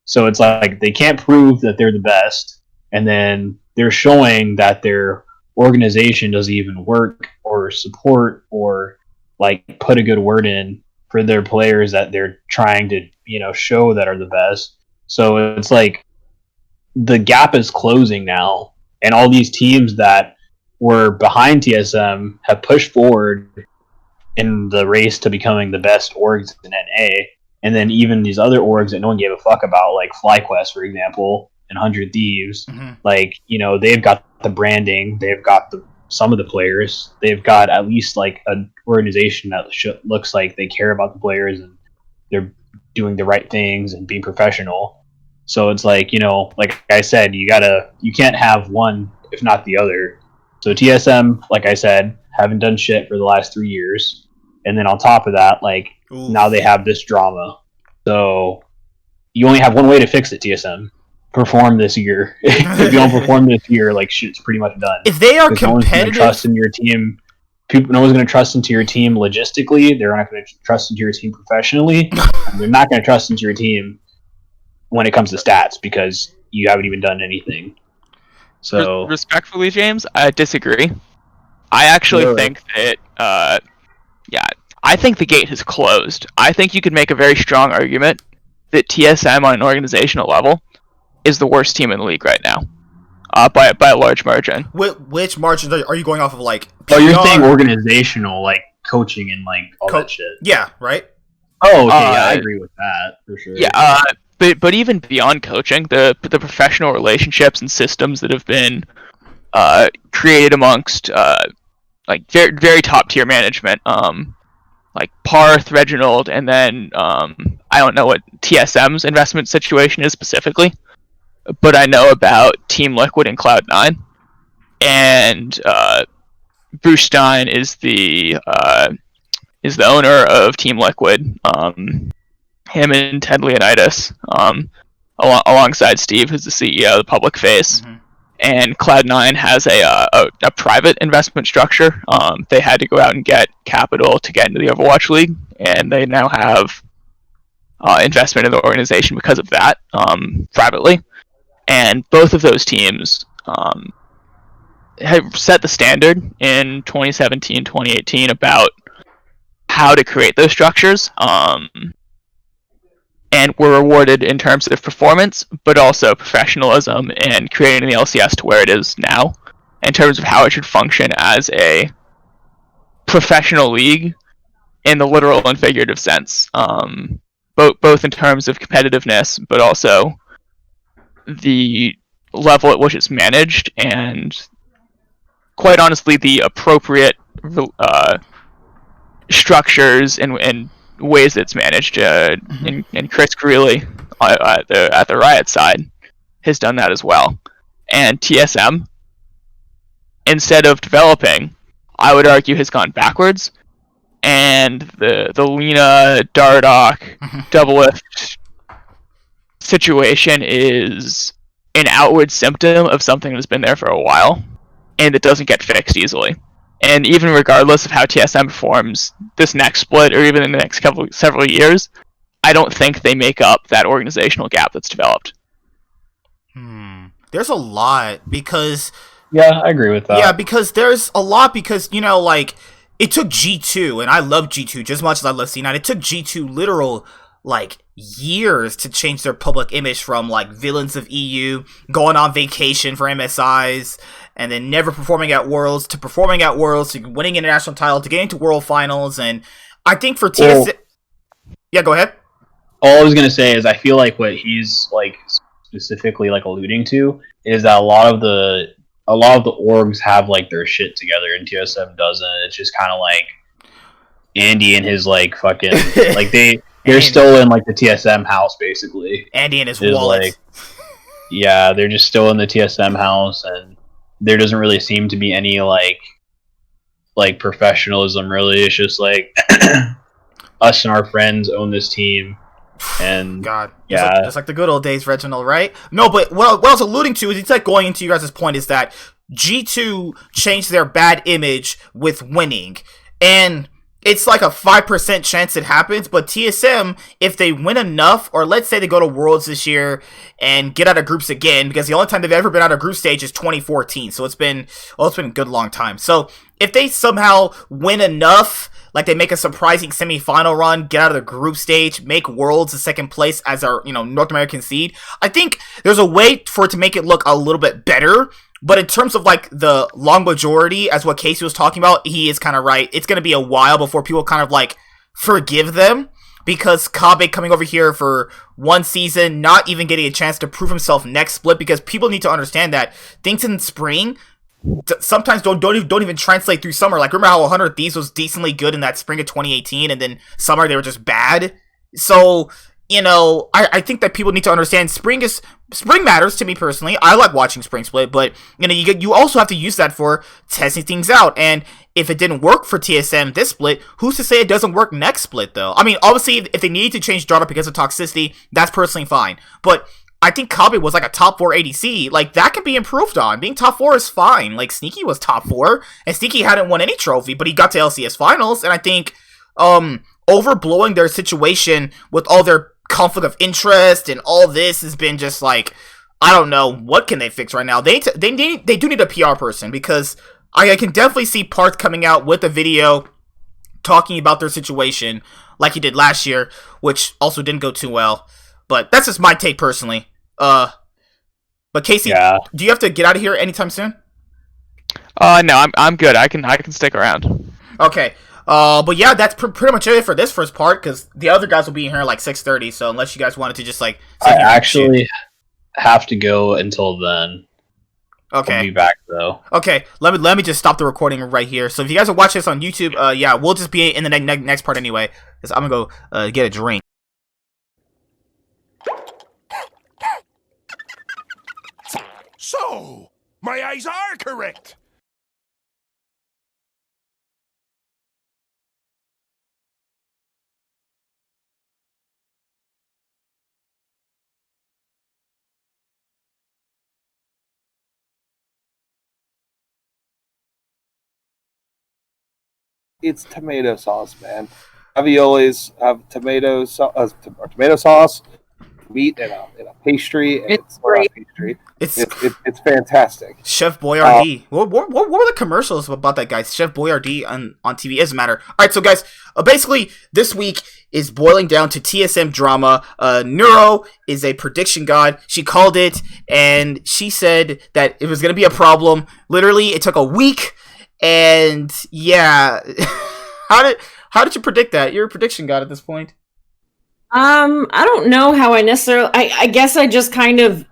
So it's like they can't prove that they're the best, and then they're showing that their organization doesn't even work or support or like put a good word in for their players that they're trying to, show that are the best. So it's like the gap is closing now, and all these teams that were behind TSM have pushed forward in the race to becoming the best orgs in NA. And then even these other orgs that no one gave a fuck about, like FlyQuest, for example, and 100 Thieves, they've got the branding, they've got some of the players, they've got at least like an organization that looks like they care about the players and they're doing the right things and being professional. So it's like, like I said, you can't have one if not the other. So TSM, like I said, haven't done shit for the last 3 years. And then on top of that, like, now they have this drama. So you only have one way to fix it, TSM. Perform this year. If you don't perform this year, like, shit's pretty much done. If they are competitive... No one's going to trust in your team. No one's going to trust into your team logistically. They're not going to trust into your team professionally. And they're not going to trust into your team when it comes to stats because you haven't even done anything. So respectfully, James, I disagree. I actually think that, I think the gate has closed. I think you could make a very strong argument that TSM on an organizational level is the worst team in the league right now, by a large margin. Which margins are you going off of? Like, PR? Oh, you're saying organizational, like coaching and like all that shit. Yeah, right. Oh, okay, yeah, I agree with that for sure. Yeah, but even beyond coaching, the professional relationships and systems that have been created amongst like very, very top tier management, like Parth, Reginald, and then I don't know what TSM's investment situation is specifically, but I know about Team Liquid and Cloud9, and Bruce Stein is the owner of Team Liquid. Him and Ted Leonidas, alongside Steve, who's the CEO, the public face. Mm-hmm. And Cloud9 has a private investment structure. They had to go out and get capital to get into the Overwatch League, and they now have investment in the organization because of that, privately. And both of those teams have set the standard in 2017, 2018 about how to create those structures. And were rewarded in terms of performance, but also professionalism and creating the LCS to where it is now, in terms of how it should function as a professional league in the literal and figurative sense, both in terms of competitiveness, but also the level at which it's managed, and quite honestly, the appropriate structures and ways it's managed, and Chris Greeley at the Riot side has done that as well. And TSM, instead of developing, I would argue has gone backwards. And the Lina, Dardoch, Double Lift situation is an outward symptom of something that's been there for a while, and it doesn't get fixed easily. And even regardless of how TSM performs this next split, or even in the next several years, I don't think they make up that organizational gap that's developed. There's a lot, because... Yeah, I agree with that. Yeah, because there's a lot, because, like, it took G2, and I love G2 just as much as I love C9, it took G2 literal, like, years to change their public image from, like, villains of EU, going on vacation for MSIs, and then never performing at Worlds, to performing at Worlds, to winning international title, to getting to World Finals, and I think for TSM... Yeah, go ahead. All I was going to say is I feel like what he's, like, specifically, like, alluding to is that a lot of the orgs have, like, their shit together, and TSM doesn't. It's just kind of like Andy and his, like, fucking... like, they're still in, like, the TSM house, basically. Andy and his wallet. Like, yeah, they're just still in the TSM house, and there doesn't really seem to be any, like professionalism, really. It's just, like, us and our friends own this team, And God, yeah. just like the good old days, Reginald, right? No, but what I was alluding to is it's like going into you guys' point is that G2 changed their bad image with winning, and it's like a 5% chance it happens, but TSM, if they win enough, or let's say they go to Worlds this year and get out of groups again, because the only time they've ever been out of group stage is 2014, so it's been a good long time. So if they somehow win enough, like they make a surprising semi-final run, get out of the group stage, make Worlds the second place as our, North American seed, I think there's a way for it to make it look a little bit better. But in terms of, like, the long majority, as what Casey was talking about, he is kind of right. It's going to be a while before people kind of, like, forgive them. Because Kobbe coming over here for one season, not even getting a chance to prove himself next split. Because people need to understand that things in spring sometimes don't even translate through summer. Like, remember how 100 Thieves was decently good in that spring of 2018, and then summer they were just bad? So, I think that people need to understand spring matters to me personally. I like watching spring split, but you also have to use that for testing things out. And if it didn't work for TSM this split, who's to say it doesn't work next split though? I mean, obviously, if they need to change Dart because of toxicity, that's personally fine. But I think Kobbe was like a top 4 ADC. Like, that can be improved on. Being top 4 is fine. Like, Sneaky was top 4, and Sneaky hadn't won any trophy, but he got to LCS finals. And I think overblowing their situation with all their conflict of interest and all this has been just like, I don't know, what can they fix right now? They do need a PR person, because I can definitely see Parth coming out with a video talking about their situation like he did last year, which also didn't go too well. But that's just my take personally. But Casey, do you have to get out of here anytime soon? No, I'm good. I can stick around. Okay. But yeah, that's pretty much it for this first part, because the other guys will be in here like 6:30. So unless you guys wanted to just like, I actually have to go until then. Okay. I'll be back though. Okay. Let me just stop the recording right here. So if you guys are watching this on YouTube, yeah, we'll just be in the next part anyway. Cause I'm gonna go get a drink. So my eyes are correct. It's tomato sauce, man. Raviolis have tomato sauce, meat in a pastry, and it's great. Pastry. It's fantastic. Chef Boyardee. What were the commercials about that guy? Chef Boyardee on TV. It doesn't matter. All right, so guys, basically this week is boiling down to TSM drama. Neuro is a prediction god. She called it, and she said that it was going to be a problem. Literally, it took a week, and yeah. How did you predict that? You're a prediction god at this point. I don't know how I necessarily. I guess I just kind of.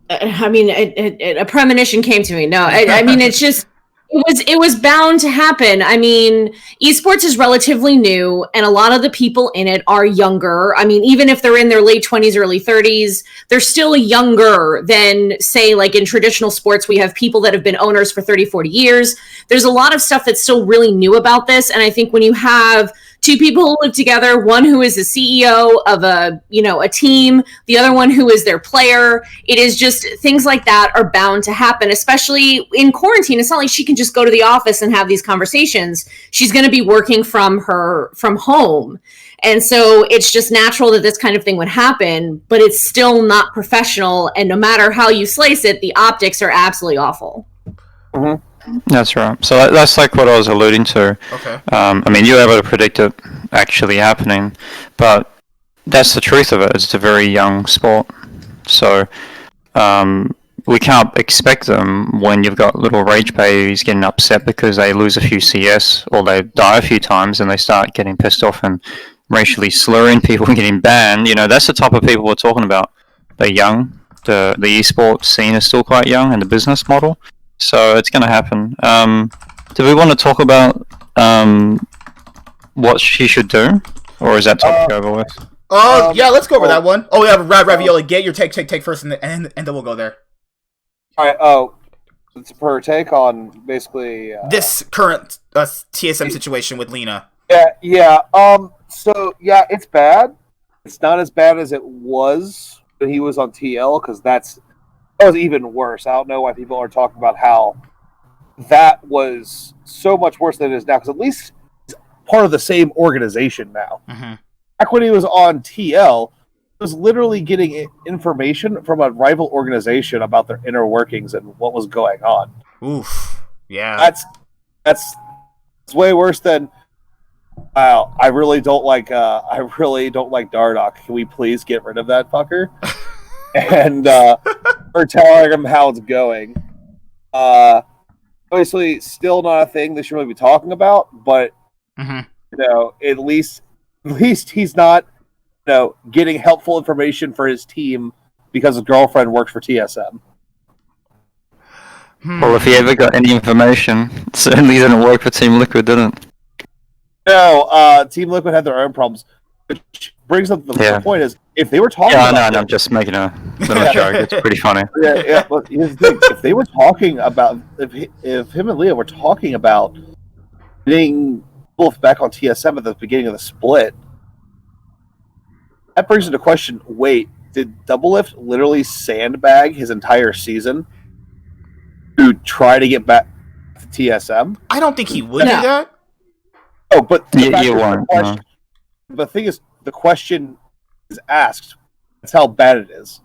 I mean, a premonition came to me. No, I mean, it's just. It was bound to happen. I mean, esports is relatively new, and a lot of the people in it are younger. I mean, even if they're in their late 20s, early 30s, they're still younger than, say, like in traditional sports, we have people that have been owners for 30, 40 years. There's a lot of stuff that's still really new about this, and I think when you have two people who live together, one who is the CEO of a team, the other one who is their player, it is just things like that are bound to happen, especially in quarantine. It's not like she can just go to the office and have these conversations. She's going to be working from home. And so it's just natural that this kind of thing would happen, but it's still not professional. And no matter how you slice it, the optics are absolutely awful. Mm-hmm. That's right. So that's like what I was alluding to. Okay. I mean, you were able to predict it actually happening, but that's the truth of it. It's a very young sport. So we can't expect them when you've got little rage babies getting upset because they lose a few CS or they die a few times and they start getting pissed off and racially slurring people and getting banned. You know, that's the type of people we're talking about. They're young. The esports scene is still quite young, and the business model. So it's going to happen. Do we want to talk about what she should do, or is that topic over with? Yeah, let's go over that one. Oh yeah, Ravioli, get your take first, and then we'll go there. All right. Oh, it's per take on basically this current TSM situation with Lena. Yeah. So yeah, it's bad. it's not as bad as it was when he was on TL, because that was even worse. I don't know why people are talking about how that was so much worse than it is now, because at least it's part of the same organization now. Mm-hmm. Back when he was on TL, he was literally getting information from a rival organization about their inner workings and what was going on. Oof. Yeah. That's way worse than. Wow, I really don't like Dardoch. Can we please get rid of that fucker? And we're telling him how it's going. Obviously, still not a thing they should really be talking about, but at least he's not, getting helpful information for his team because his girlfriend works for TSM. Well, if he ever got any information, it certainly didn't work for Team Liquid, did it? No, Team Liquid had their own problems, which brings up the point is, if they were talking no, I'm just making a little joke. It's pretty funny. Yeah, but here's the thing. If they were talking about, if him and Leah were talking about getting Wolf back on TSM at the beginning of the split, that brings into question, wait, did Doublelift literally sandbag his entire season to try to get back to TSM? I don't think he would do that. Oh, but the thing is, the question is asked. That's how bad it is.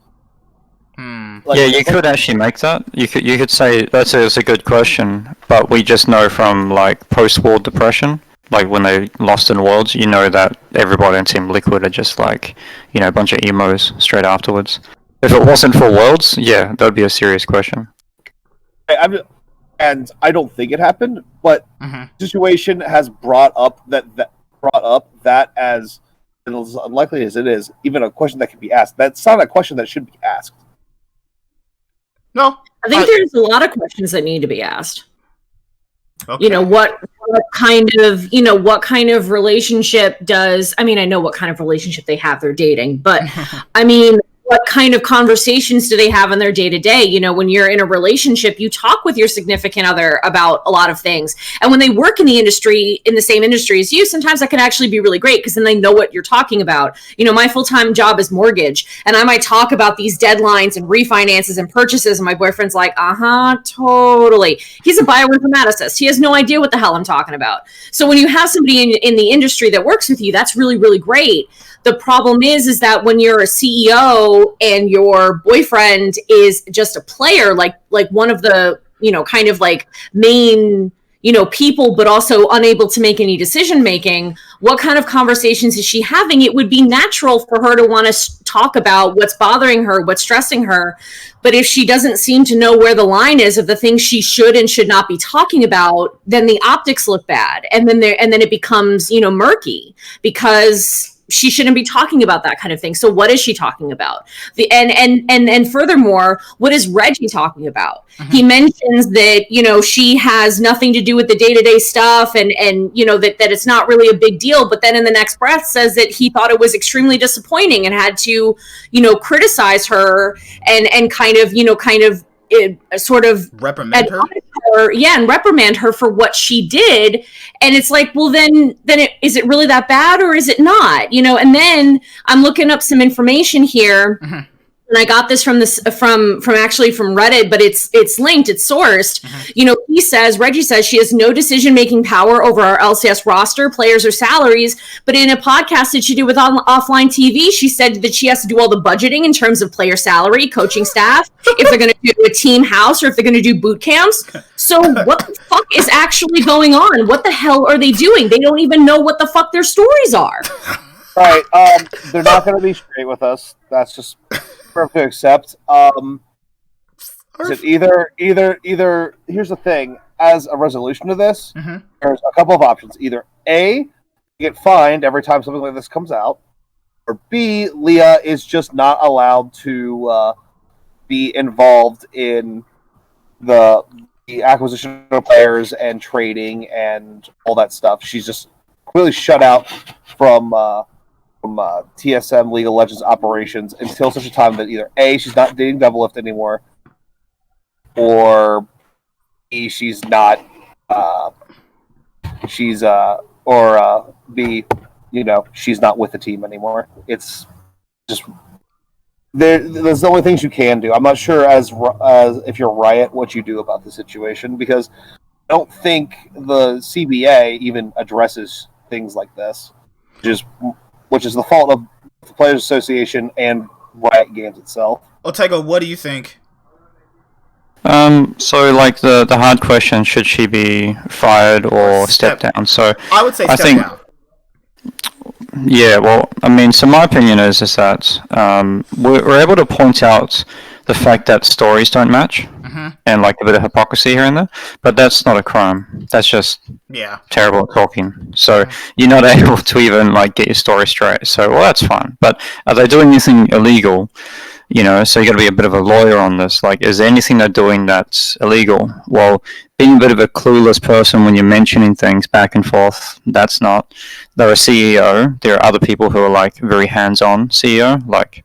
You could actually make that. You could say that's a good question, but we just know from post-war depression, when they lost in Worlds, that everybody in Team Liquid are just a bunch of emos straight afterwards. If it wasn't for Worlds, that would be a serious question. And I don't think it happened, but the situation has brought up that as unlikely as it is, even a question that can be asked. That's not a question that should be asked. No, I think there's a lot of questions that need to be asked. Okay. What kind of relationship does? I mean, I know what kind of relationship they have. They're dating, but I mean, what kind of conversations do they have in their day-to-day? When you're in a relationship, you talk with your significant other about a lot of things. And when they work in the industry, in the same industry as you, sometimes that can actually be really great because then they know what you're talking about. My full-time job is mortgage, and I might talk about these deadlines and refinances and purchases, and my boyfriend's like, totally. He's a bioinformaticist. He has no idea what the hell I'm talking about. So when you have somebody in the industry that works with you, that's really, really great. The problem is that when you're a CEO and your boyfriend is just a player, like one of the, main, people, but also unable to make any decision making, what kind of conversations is she having? It would be natural for her to want to talk about what's bothering her, what's stressing her. But if she doesn't seem to know where the line is of the things she should and should not be talking about, then the optics look bad. And then it becomes, murky because she shouldn't be talking about that kind of thing. So what is she talking about? And furthermore, what is Reggie talking about? He mentions that, she has nothing to do with the day-to-day stuff and that it's not really a big deal. But then in the next breath says that he thought it was extremely disappointing and had to, criticize her and kind of sort of reprimand her. And reprimand her for what she did. And it's like, well, then is it really that bad or is it not? And then I'm looking up some information here. And I got this from Reddit, but it's linked, it's sourced. Reggie says she has no decision-making power over our LCS roster, players, or salaries. But in a podcast that she did with Offline TV, she said that she has to do all the budgeting in terms of player salary, coaching staff, if they're going to do a team house or if they're going to do boot camps. So what the fuck is actually going on? What the hell are they doing? They don't even know what the fuck their stories are. Right. They're not going to be straight with us. That's just to accept. Either here's the thing, as a resolution to this, there's a couple of options. Either A, you get fined every time something like this comes out, or B, Leah is just not allowed to be involved in the acquisition of players and trading and all that stuff. She's just completely shut out from TSM League of Legends operations until such a time that either A, she's not dating Doublelift anymore, or B, she's not B, she's not with the team anymore. It's just there's the only things you can do. I'm not sure as if you're Riot what you do about the situation, because I don't think the CBA even addresses things like this, which is the fault of the Players Association and Riot Games itself. Otego, what do you think? So like the hard question, should she be fired or step down? So I would say step down. Yeah, well, I mean, so my opinion is that we're able to point out the fact that stories don't match, and like a bit of hypocrisy here and there, but that's not a crime. That's just terrible at talking. So you're not able to even like get your story straight. So well, that's fine. But are they doing anything illegal? So you got to be a bit of a lawyer on this. Like, is there anything they're doing that's illegal? Well, being a bit of a clueless person when you're mentioning things back and forth, that's not. They're a CEO. There are other people who are like very hands-on CEO. Like,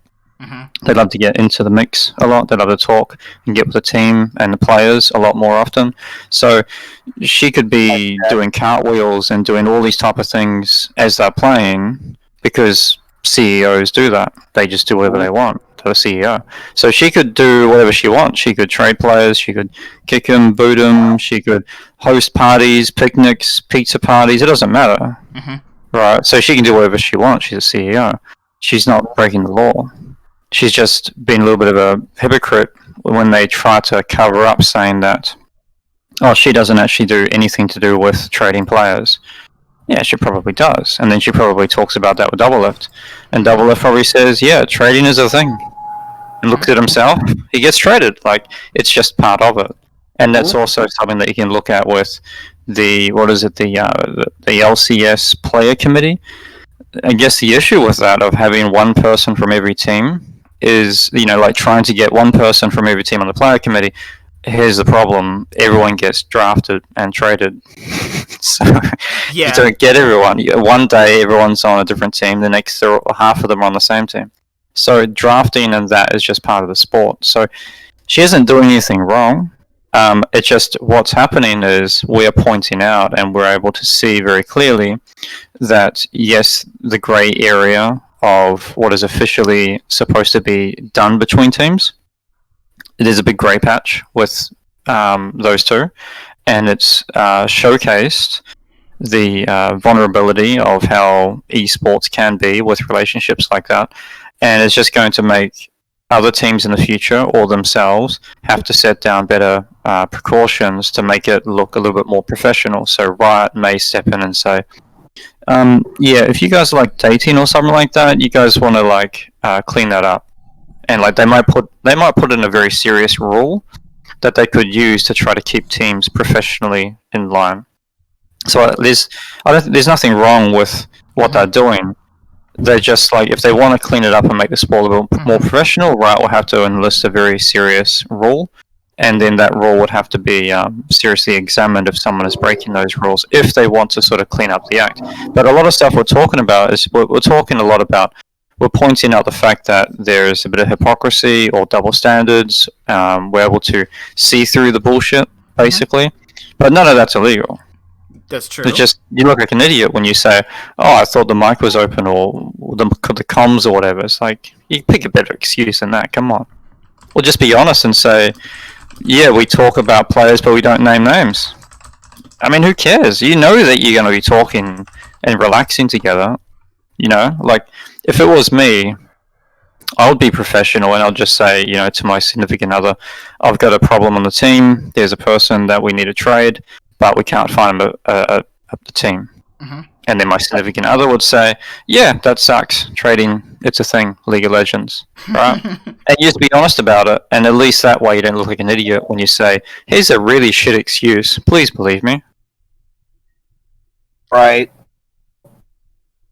they love to get into the mix a lot. They love to talk and get with the team and the players a lot more often. So she could be doing cartwheels and doing all these type of things as they're playing, because CEOs do that. They just do whatever they want. They're a CEO. So she could do whatever she wants. She could trade players. She could kick them, boot them. She could host parties, picnics, pizza parties. It doesn't matter. Right? So she can do whatever she wants. She's a CEO. She's not breaking the law. She's just been a little bit of a hypocrite when they try to cover up, saying that, she doesn't actually do anything to do with trading players. Yeah, she probably does. And then she probably talks about that with Doublelift. And Doublelift probably says, yeah, trading is a thing. And looks at himself, he gets traded. Like, it's just part of it. And that's also something that you can look at with the LCS player committee. I guess the issue with that, of having one person from every team, is, like trying to get one person from every team on the player committee. Here's the problem: everyone gets drafted and traded. So you don't get everyone. One day everyone's on a different team, the next half of them are on the same team. So drafting and that is just part of the sport. So she isn't doing anything wrong. It's just what's happening is we are pointing out, and we're able to see very clearly that yes, the grey area of what is officially supposed to be done between teams, it is a big grey patch with those two, and it's showcased the vulnerability of how esports can be with relationships like that, and it's just going to make other teams in the future or themselves have to set down better precautions to make it look a little bit more professional. So Riot may step in and say, if you guys are like dating or something like that, you guys want to like clean that up. And like they might put in a very serious rule that they could use to try to keep teams professionally in line. So there's nothing wrong with what they're doing. They're just like, if they want to clean it up and make the sport a little more professional, Riot will have to enlist a very serious rule, and then that rule would have to be seriously examined if someone is breaking those rules, if they want to sort of clean up the act. But a lot of stuff we're talking about is we're talking a lot about. We're pointing out the fact that there's a bit of hypocrisy or double standards. We're able to see through the bullshit, basically. But none of that's illegal. That's true. It's just, you look like an idiot when you say, I thought the mic was open, or the comms or whatever. It's like, you pick a better excuse than that. Come on. Or just be honest and say, yeah, we talk about players, but we don't name names. I mean, who cares? You know that you're going to be talking and relaxing together. Like, if it was me, I would be professional, and I'll just say, to my significant other, I've got a problem on the team. There's a person that we need to trade, but we can't find him at the team. And then my significant other would say, yeah, that sucks. Trading, it's a thing. League of Legends. Right? And you just be honest about it, and at least that way you don't look like an idiot when you say, here's a really shit excuse. Please believe me. Right.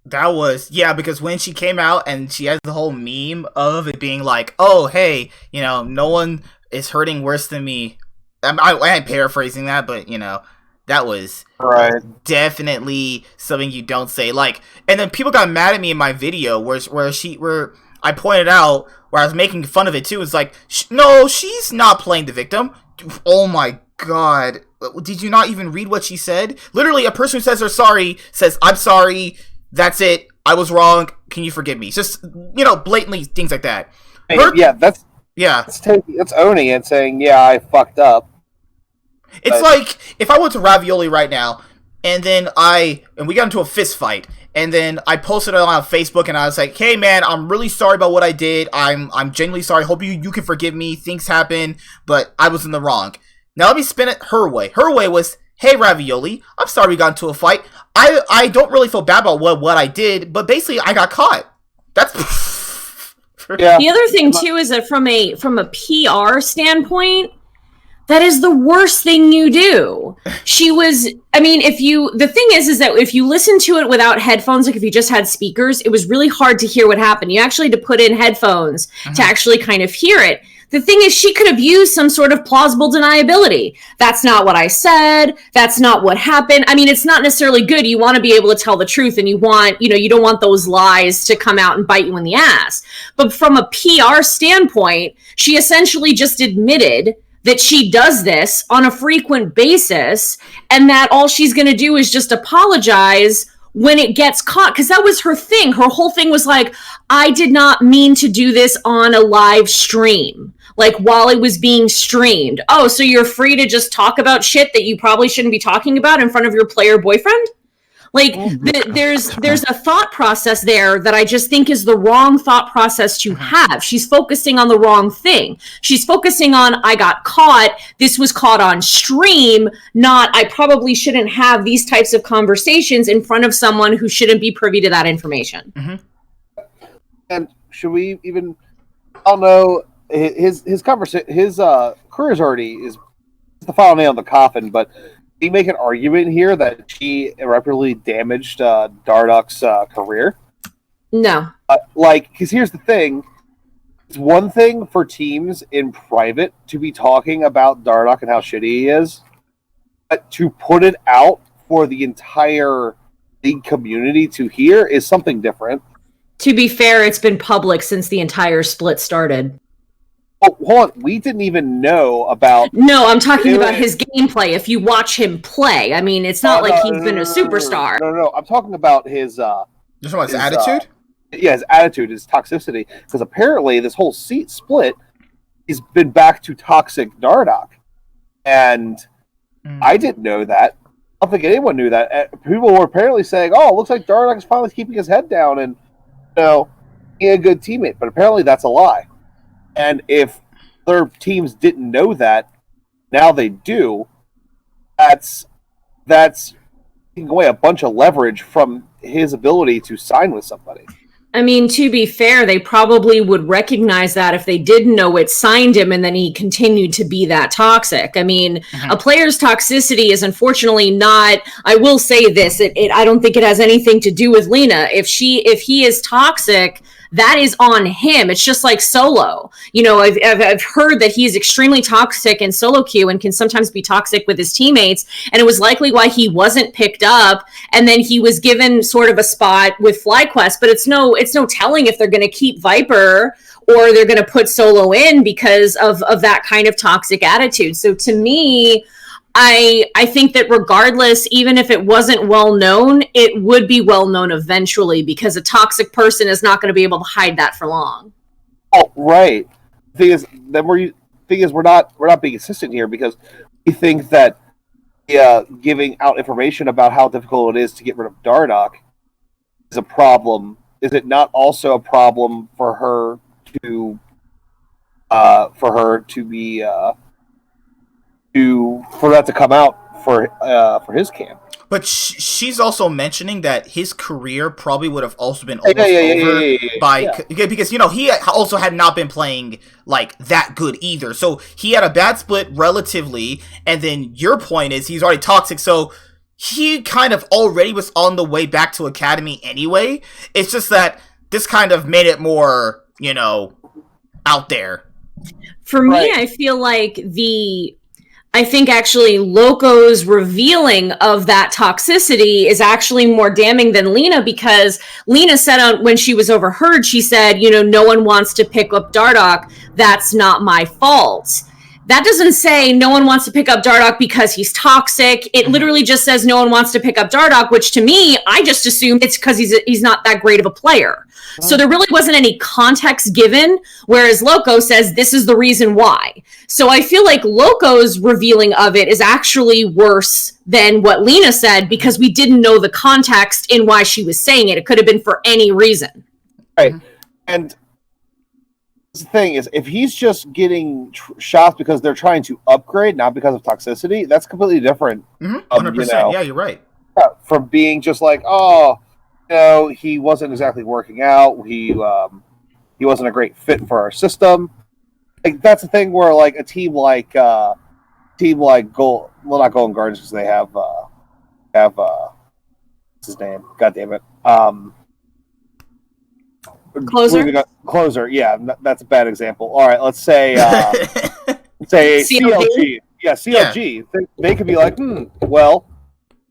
That was, because when she came out and she has the whole meme of it being like, oh, hey, no one is hurting worse than me. I'm paraphrasing that, but, that was definitely something you don't say. Like, and then people got mad at me in my video where I pointed out, where I was making fun of it too. It's like, no, she's not playing the victim. Oh my god. Did you not even read what she said? Literally, a person who says they're sorry says, I'm sorry. That's it. I was wrong. Can you forgive me? Just, blatantly things like that. That's owning it, saying, yeah, I fucked up. It's like if I went to Ravioli right now, and then we got into a fist fight, and then I posted it on Facebook, and I was like, "Hey, man, I'm really sorry about what I did. I'm genuinely sorry. Hope you can forgive me. Things happen, but I was in the wrong." Now let me spin it her way. Her way was, "Hey, Ravioli, I'm sorry we got into a fight. I don't really feel bad about what I did, but basically I got caught." That's yeah. The other thing too is that from a PR standpoint, that is the worst thing you do. The thing is that if you listen to it without headphones, like if you just had speakers, it was really hard to hear what happened. You actually had to put in headphones to actually kind of hear it. The thing is, she could have used some sort of plausible deniability. That's not what I said. That's not what happened. I mean, it's not necessarily good. You want to be able to tell the truth, and you don't want those lies to come out and bite you in the ass. But from a PR standpoint, she essentially just admitted that she does this on a frequent basis, and that all she's going to do is just apologize when it gets caught, because that was her thing. Her whole thing was like, I did not mean to do this on a live stream, like while it was being streamed. Oh, so you're free to just talk about shit that you probably shouldn't be talking about in front of your player boyfriend? Like, there's a thought process there that I just think is the wrong thought process to have. She's focusing on the wrong thing. She's focusing on, I got caught, this was caught on stream, not, I probably shouldn't have these types of conversations in front of someone who shouldn't be privy to that information. And should we even, I don't know, his career's already is the final nail in the coffin, but he make an argument here that she irreparably damaged Dardoch's career? No. Because here's the thing. It's one thing for teams in private to be talking about Dardoch and how shitty he is, but to put it out for the entire league community to hear is something different. To be fair, it's been public since the entire split started. Oh, hold on. We didn't even know about... No, I'm talking about his gameplay. If you watch him play, I mean, it's not like he's been a superstar. No. I'm talking about his... Just about his attitude? His attitude, his toxicity. Because apparently this whole seat split, he's been back to toxic Dardoch. And I didn't know that. I don't think anyone knew that. People were apparently saying, oh, it looks like Dardoch is finally keeping his head down and, being a good teammate. But apparently that's a lie. And if other teams didn't know that, now they do, that's taking away a bunch of leverage from his ability to sign with somebody. I mean, to be fair, they probably would recognize that if they didn't know it signed him and then he continued to be that toxic. I mean, a player's toxicity is unfortunately not, I will say this, I don't think it has anything to do with Lina. If he is toxic, that is on him. It's just like Solo. I've heard that he is extremely toxic in solo queue and can sometimes be toxic with his teammates. And it was likely why he wasn't picked up. And then he was given sort of a spot with FlyQuest. But it's no telling if they're going to keep Viper or they're going to put Solo in because of that kind of toxic attitude. So to me, I think that regardless, even if it wasn't well known, it would be well known eventually because a toxic person is not going to be able to hide that for long. Oh, right. The thing is, we're not being consistent here because we think that giving out information about how difficult it is to get rid of Dardoch is a problem. Is it not also a problem for her to be for that to come out for his camp? But she's also mentioning that his career probably would have also been over because he also had not been playing like that good either. So he had a bad split relatively, and then your point is he's already toxic. So he kind of already was on the way back to Academy anyway. It's just that this kind of made it more, out there. For me, I feel like I think actually Loco's revealing of that toxicity is actually more damning than Lina, because Lina said when she was overheard, she said, no one wants to pick up Dardoch. That's not my fault. that doesn't say no one wants to pick up Dardoch because he's toxic. It literally just says no one wants to pick up Dardoch, which to me, I just assume it's because he's not that great of a player. So there really wasn't any context given, whereas Loco says this is the reason why. So I feel like Loco's revealing of it is actually worse than what Lena said because we didn't know the context in why she was saying it. It could have been for any reason. Right. And the thing is, if he's just getting shots because they're trying to upgrade, not because of toxicity, that's completely different. 100%. Yeah, you're right. From being just like, oh, he wasn't exactly working out. He wasn't a great fit for our system. Like that's the thing where like a team like not Golden Gardens because they have what's his name? God damn it. Closer. Yeah, that's a bad example. All right, let's say CLG. Yeah, CLG. Yeah. They could be like, well,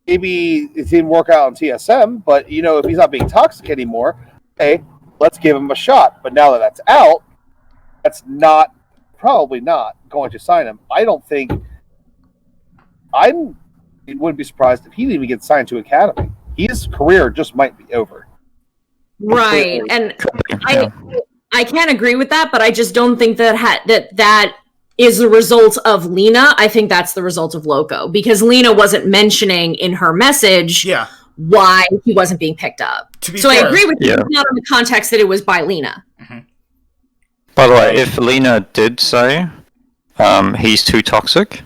maybe it didn't work out on TSM, but if he's not being toxic anymore, hey, let's give him a shot. But now that that's out, that's probably not going to sign him. I don't think. It wouldn't be surprised if he didn't even get signed to Academy. His career just might be over. Right, and I can't agree with that, but I just don't think that is the result of Lena. I think that's the result of Loco because Lena wasn't mentioning in her message why he wasn't being picked up. So fair, I agree with you, not in the context that it was by Lena. Mm-hmm. By the way, if Lena did say he's too toxic,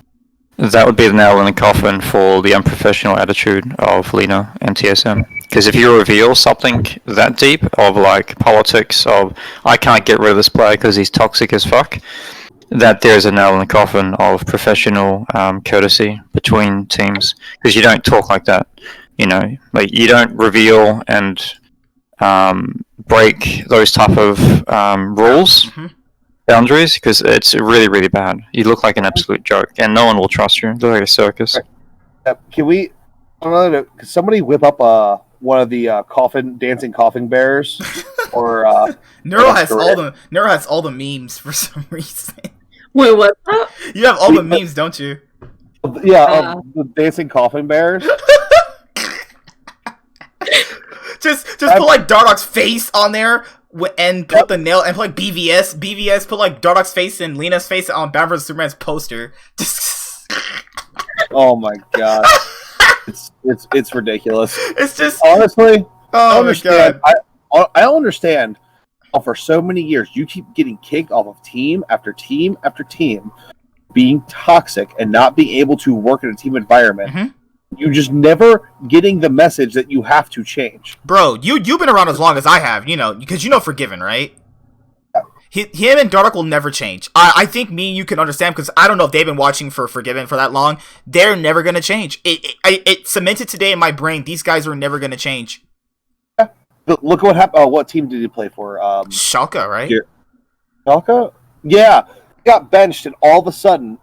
that would be the nail in the coffin for the unprofessional attitude of Lena and TSM. Because if you reveal something that deep of like politics of I can't get rid of this player because he's toxic as fuck, that there's a nail in the coffin of professional courtesy between teams. Because you don't talk like that, like you don't reveal and break those type of rules, boundaries, because it's really, really bad. You look like an absolute joke, and no one will trust you. You look like a circus. Can somebody whip up one of the dancing coffin bears? Or Neuro has all the memes for some reason. Wait, what? You have all the memes, don't you? Yeah, the dancing coffin bears. just put like Dardoch's face on there and put the nail and put like BVS put like Dardoch's face and Lena's face on Batman vs Superman's poster. Oh my god. It's ridiculous. It's just honestly. Oh my god. I don't understand how for so many years you keep getting kicked off of team after team after team, being toxic and not being able to work in a team environment. You just never getting the message that you have to change. Bro, you've been around as long as I have, because Forgiven, right? Him and Dardoch will never change. I think me and you can understand because I don't know if they've been watching for Forgiven for that long. They're never gonna change. It cemented today in my brain. These guys were never gonna change. Yeah. Look what happened. What team did he play for? Schalke, right? Schalke? Yeah, he got benched, and all of a sudden,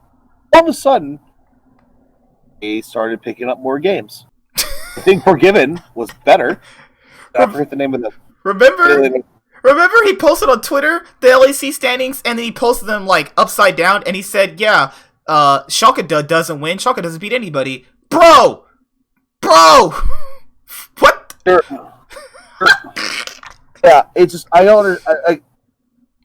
he started picking up more games. I think Forgiven was better. I forget the name of the. Remember he posted on Twitter the LAC standings, and then he posted them like upside down, and he said, Schalke doesn't win. Schalke doesn't beat anybody. Bro! What? Yeah, it's just, I don't,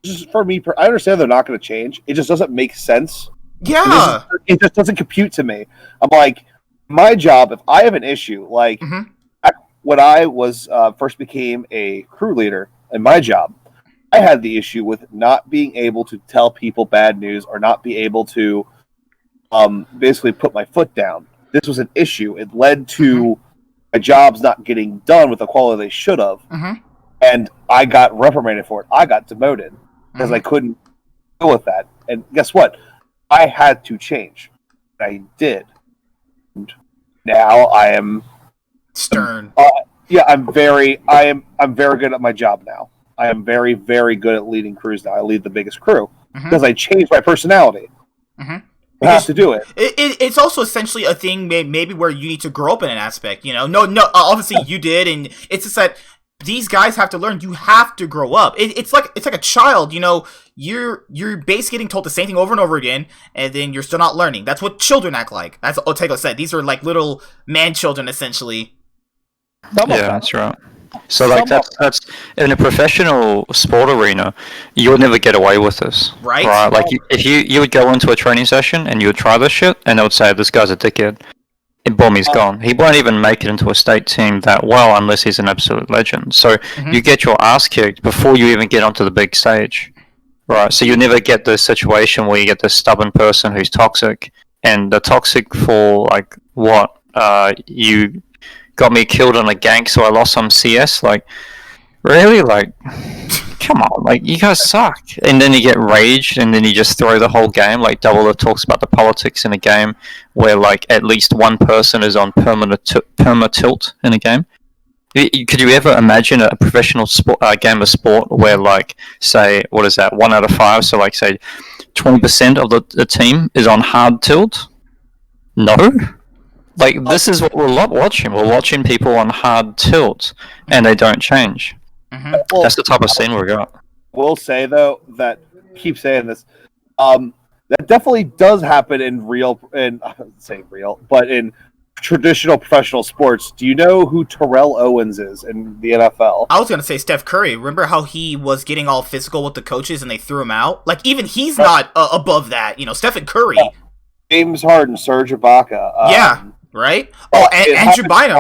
just for me, I understand they're not going to change. It just doesn't make sense. Yeah. It just doesn't compute to me. I'm like, my job, if I have an issue, like, when I was first became a crew leader in my job, I had the issue with not being able to tell people bad news or not be able to basically put my foot down. This was an issue. It led to my jobs not getting done with the quality they should have. And I got reprimanded for it. I got demoted because I couldn't deal with that. And guess what? I had to change. I did. And now I am stern. I'm very good at my job now. I am very, very good at leading crews now. I lead the biggest crew because I changed my personality. I have to do it. It's also essentially a thing maybe where you need to grow up in an aspect. No, obviously you did, and it's just that these guys have to learn. You have to grow up. It's like a child. You know, you're basically getting told the same thing over and over again, and then you're still not learning. That's what children act like. That's what Otego said. These are like little man children, essentially. Yeah, that's right. So like that's in a professional sport arena, you would never get away with this, right? Like if you would go into a training session and you would try this shit, and they would say this guy's a dickhead, and boom, he's gone. He won't even make it into a state team that well unless he's an absolute legend. So you get your ass kicked before you even get onto the big stage, right? So you never get this situation where you get this stubborn person who's toxic, and they're toxic for like what? You got me killed on a gank, so I lost some CS. Like, really? Like, come on, like, you guys suck. And then you get raged, and then you just throw the whole game. Like, Double talks about the politics in a game where, like, at least one person is on perma tilt in a game. Could you ever imagine a professional game of sport where, like, say, what is that, 1 out of 5? So, like, say, 20% of the team is on hard tilt? No? Like, this is what we're watching. We're watching people on hard tilt, and they don't change. Well, that's the type of scene we got. We'll say, though, that, keep saying this, that definitely does happen in traditional professional sports. Do you know who Terrell Owens is in the NFL? I was going to say Steph Curry. Remember how he was getting all physical with the coaches and they threw him out? Like, even he's not above that. You know, Stephen Curry. James Harden, Serge Ibaka. Yeah. Right? Oh, and Andrew Bynum.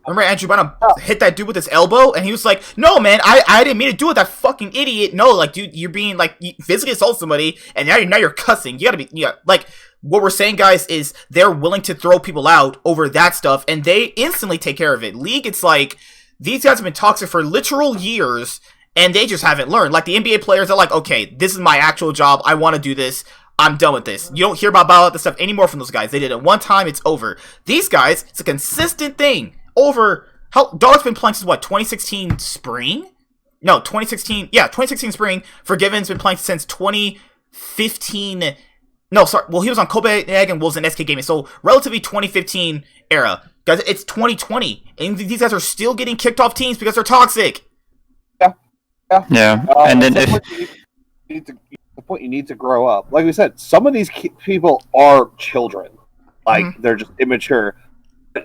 Remember Andrew Bynum hit that dude with his elbow, and he was like, "No, man, I didn't mean to do it. That fucking idiot. No, like, dude, you're being like, you physically assault somebody, and now you're cussing. You gotta be, like." What we're saying, guys, is they're willing to throw people out over that stuff, and they instantly take care of it. League, it's like these guys have been toxic for literal years, and they just haven't learned. Like the NBA players are like, "Okay, this is my actual job. I want to do this. I'm done with this." You don't hear about this stuff anymore from those guys. They did it one time, it's over. These guys, it's a consistent thing. Over how Dog's been playing since what, 2016 spring? No, 2016. Yeah, 2016 spring. Forgiven's been playing since 2015. No, sorry. Well, he was on Copenhagen Wolves and SK Gaming, so relatively 2015 era. Guys, it's 2020, and these guys are still getting kicked off teams because they're toxic. Yeah. And then if the point, you need to grow up. Like we said, some of these people are children. Like, they're just immature.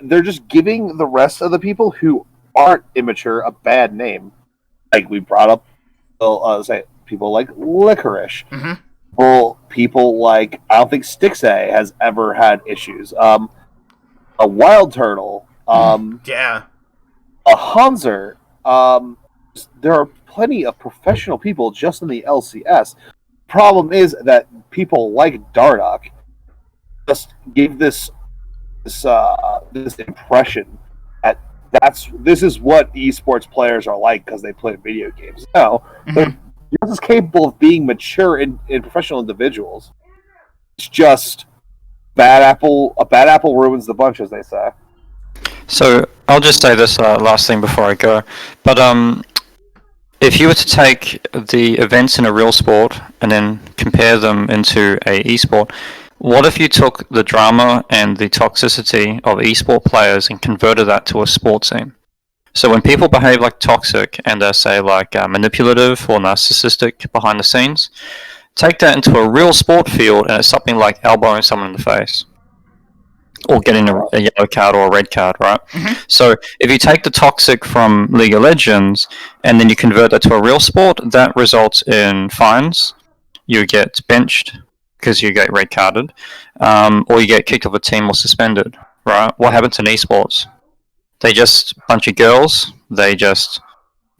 They're just giving the rest of the people who aren't immature a bad name. Like, we brought up, say, people like Licorice. Well, people like, I don't think Stixay has ever had issues. A Wild Turtle. Yeah. A Hanser. There are plenty of professional people just in the LCS. Problem is that people like Dardoch just give this impression that this is what esports players are like because they play video games. No, they're just as capable of being mature in professional individuals. It's just a bad apple ruins the bunch, as they say. So I'll just say this last thing before I go, but if you were to take the events in a real sport and then compare them into a esport, what if you took the drama and the toxicity of esport players and converted that to a sport scene? So when people behave like toxic and they're, say, like manipulative or narcissistic behind the scenes, take that into a real sport field and it's something like elbowing someone in the face. Or getting a yellow card or a red card, right? So if you take the toxic from League of Legends and then you convert that to a real sport, that results in fines. You get benched because you get red carded, or you get kicked off a team or suspended, right? What happens in esports? They just, bunch of girls, they just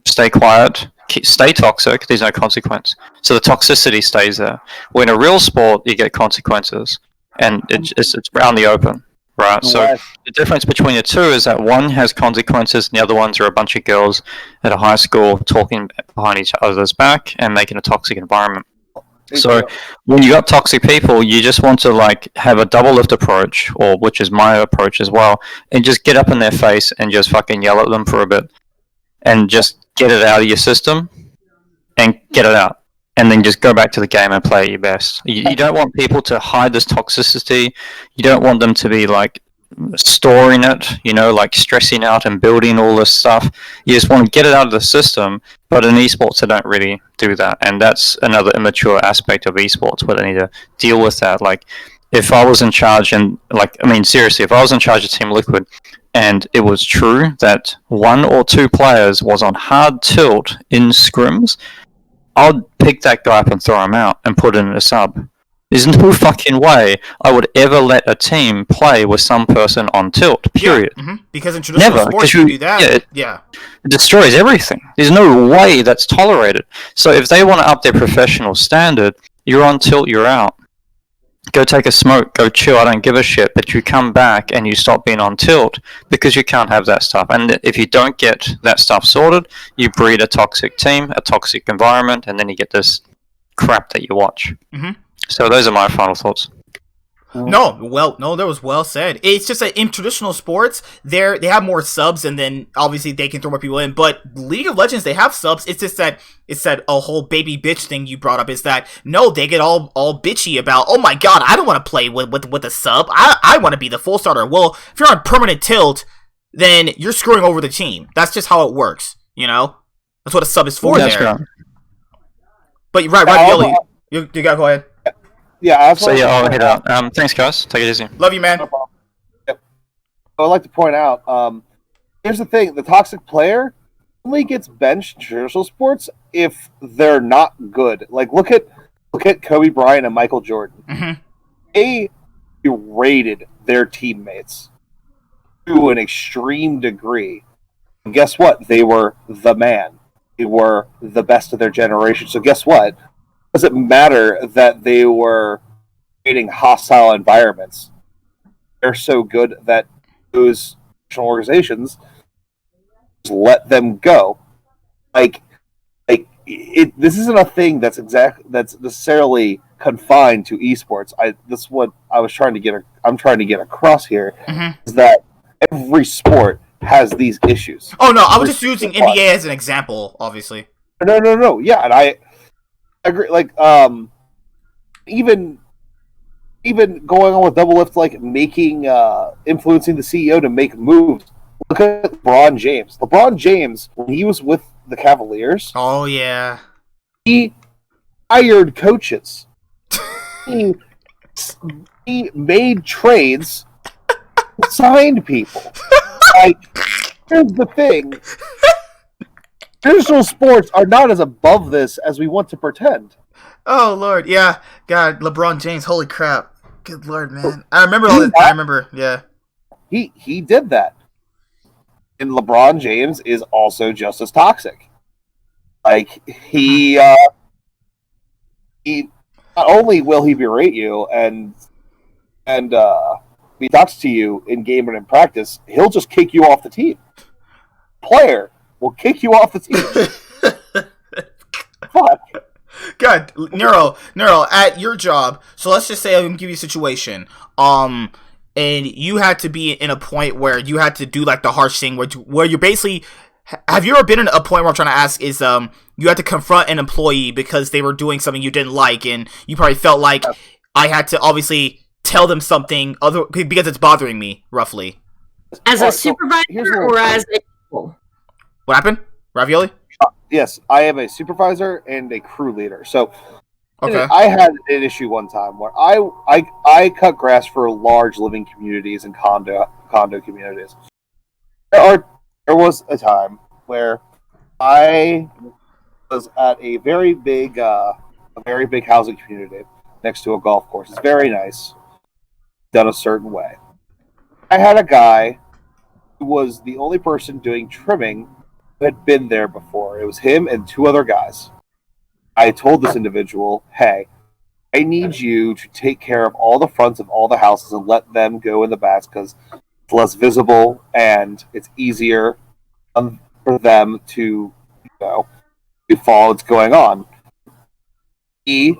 stay quiet, stay toxic, there's no consequence. So the toxicity stays there. When in a real sport, you get consequences, and it's around the open. Right, so the difference between the two is that one has consequences and the other ones are a bunch of girls at a high school talking behind each other's back and making a toxic environment. So when you got toxic people, you just want to like have a double lift approach, or which is my approach as well, and just get up in their face and just fucking yell at them for a bit and just get it out of your system and get it out. And then just go back to the game and play at your best. You don't want people to hide this toxicity. You don't want them to be like storing it, like stressing out and building all this stuff. You just want to get it out of the system. But in esports, they don't really do that, and that's another immature aspect of esports where they need to deal with that. Like, if I was in charge, and seriously, if I was in charge of Team Liquid, and it was true that 1 or 2 players was on hard tilt in scrims, I'd pick that guy up and throw him out and put in a sub. There's no fucking way I would ever let a team play with some person on tilt, period. Yeah, because in traditional sports, you do that. It destroys everything. There's no way that's tolerated. So if they want to up their professional standard, you're on tilt, you're out. Go take a smoke, go chill, I don't give a shit, but you come back and you stop being on tilt because you can't have that stuff. And if you don't get that stuff sorted, you breed a toxic team, a toxic environment, and then you get this crap that you watch. Mm-hmm. So those are my final thoughts. No, that was well said. It's just that in traditional sports, they have more subs, and then obviously they can throw more people in. But League of Legends, they have subs. It's just that a whole baby bitch thing you brought up. Is that no, they get all bitchy about, oh my god, I don't want to play with a sub. I want to be the full starter. Well, if you're on permanent tilt, then you're screwing over the team. That's just how it works. That's what a sub is for. That's there. right. But you're right, Billy. You gotta go ahead. Yeah, I'll head out. Thanks, guys. Take it easy. Love you, man. Yep. I'd like to point out, here's the thing: the toxic player only gets benched in traditional sports if they're not good. Like, look at Kobe Bryant and Michael Jordan. Mm-hmm. They berated their teammates to an extreme degree. And guess what? They were the man. They were the best of their generation. So guess what? Does it matter that they were creating hostile environments? They're so good that those organizations just let them go. This isn't a thing that's necessarily confined to esports. This is what I'm trying to get across here, mm-hmm. is that every sport has these issues. Oh no, I was just using NBA as an example, obviously. No. Yeah, and I agree. Like, even going on with Double Lift, like making influencing the CEO to make moves. Look at LeBron James. LeBron James, when he was with the Cavaliers, oh yeah, he hired coaches. he made trades, signed people. Like, here's the thing. Traditional sports are not as above this as we want to pretend. Oh, Lord, yeah. God, LeBron James, holy crap. Good Lord, man. I remember all this. I remember, yeah. He did that. And LeBron James is also just as toxic. Like, he not only will he berate you and he talks to you in game and in practice, he'll just kick you off the team. Player will kick you off the team. Fuck. God, Neuro, at your job, so let's just say I'm gonna give you a situation, and you had to be in a point where you had to do like the harsh thing where you're basically, have you ever been in a point where I'm trying to ask is, you had to confront an employee because they were doing something you didn't like, and you probably felt like I had to obviously tell them something other because it's bothering me, roughly. As a supervisor or as a equal? What happened? Ravioli? Yes, I am a supervisor and a crew leader. So okay. I had an issue one time where I cut grass for large living communities and condo communities. There was a time where I was at a very big housing community next to a golf course. It's very nice, done a certain way. I had a guy who was the only person doing trimming who had been there before. It was him and 2 other guys. I told this individual, hey, I need you to take care of all the fronts of all the houses and let them go in the backs because it's less visible and it's easier for them to follow what's going on. He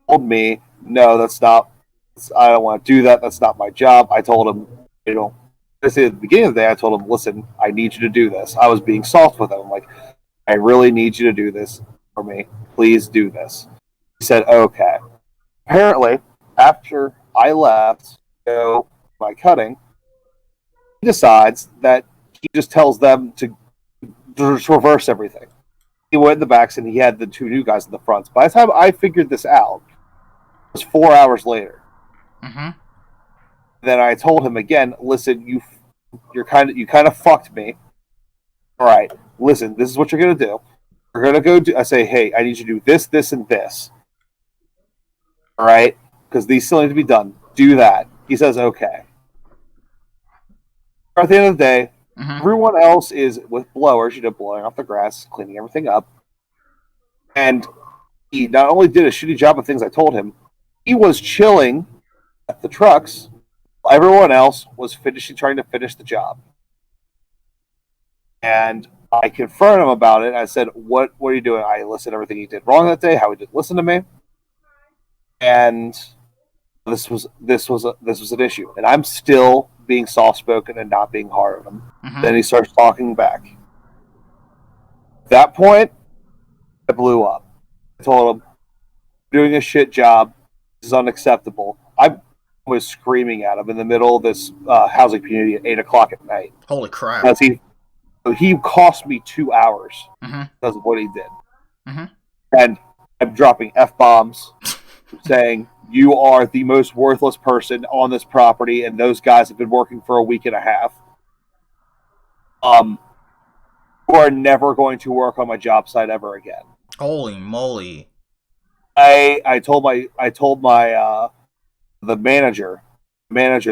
told me, no, I don't want to do that. That's not my job. I told him, at the beginning of the day, I told him, listen, I need you to do this. I was being soft with him. I'm like, I really need you to do this for me. Please do this. He said, okay. Apparently, after I left to go my cutting, he decides that he just tells them to just reverse everything. He went in the backs and he had the 2 new guys in the fronts. By the time I figured this out, it was 4 hours later. Mm-hmm. Then I told him again, listen, you kind of fucked me. All right, listen, this is what you're going to do. We're going to go do, I say, hey, I need you to do this, this, and this. All right? Because these still need to be done. Do that. He says, okay. At the end of the day, everyone else is with blowers, blowing off the grass, cleaning everything up. And he not only did a shitty job of things I told him, he was chilling at the trucks. Everyone else was trying to finish the job. And I confronted him about it. I said, what are you doing? I listed everything he did wrong that day, how he didn't listen to me. And this was an issue. And I'm still being soft-spoken and not being hard on him. Then he starts talking back. At that point, I blew up. I told him, doing a shit job. This is unacceptable. I was screaming at him in the middle of this housing community at 8 o'clock at night. Holy crap. He cost me 2 hours because of what he did. And I'm dropping F-bombs, saying, you are the most worthless person on this property, and those guys have been working for a week and a half. Who are never going to work on my job site ever again. Holy moly. I told the manager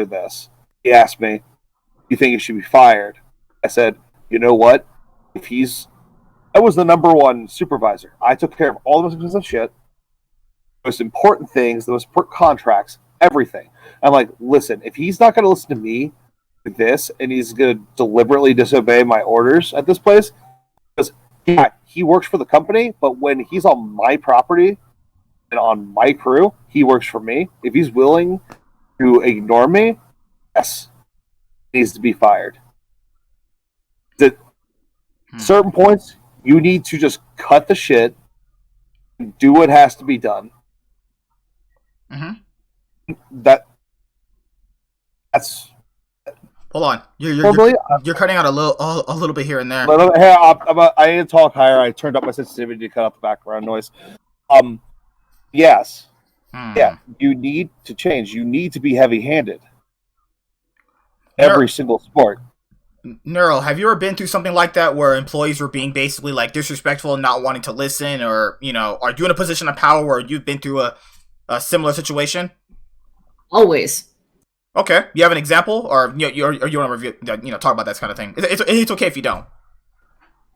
this. He asked me, you think he should be fired? I said, you know what? I was the number one supervisor. I took care of all the most expensive shit, the most important things, the most important contracts, everything. I'm like, listen, if he's not going to listen to me with this, and he's going to deliberately disobey my orders at this place, because yeah, he works for the company, but when he's on my property and on my crew, he works for me. If he's willing to ignore me, yes, he needs to be fired. Certain points, you need to just cut the shit and do what has to be done. That's hold on. You're cutting out a little bit here and there. I need to talk higher. I turned up my sensitivity to cut out the background noise. Yes. Yeah, you need to change. You need to be heavy-handed. Every single sport. Neural, have you ever been through something like that where employees were being basically like disrespectful and not wanting to listen, or are you in a position of power where you've been through a similar situation? Always. Okay, you have an example, or you want to review, talk about that kind of thing? It's okay if you don't.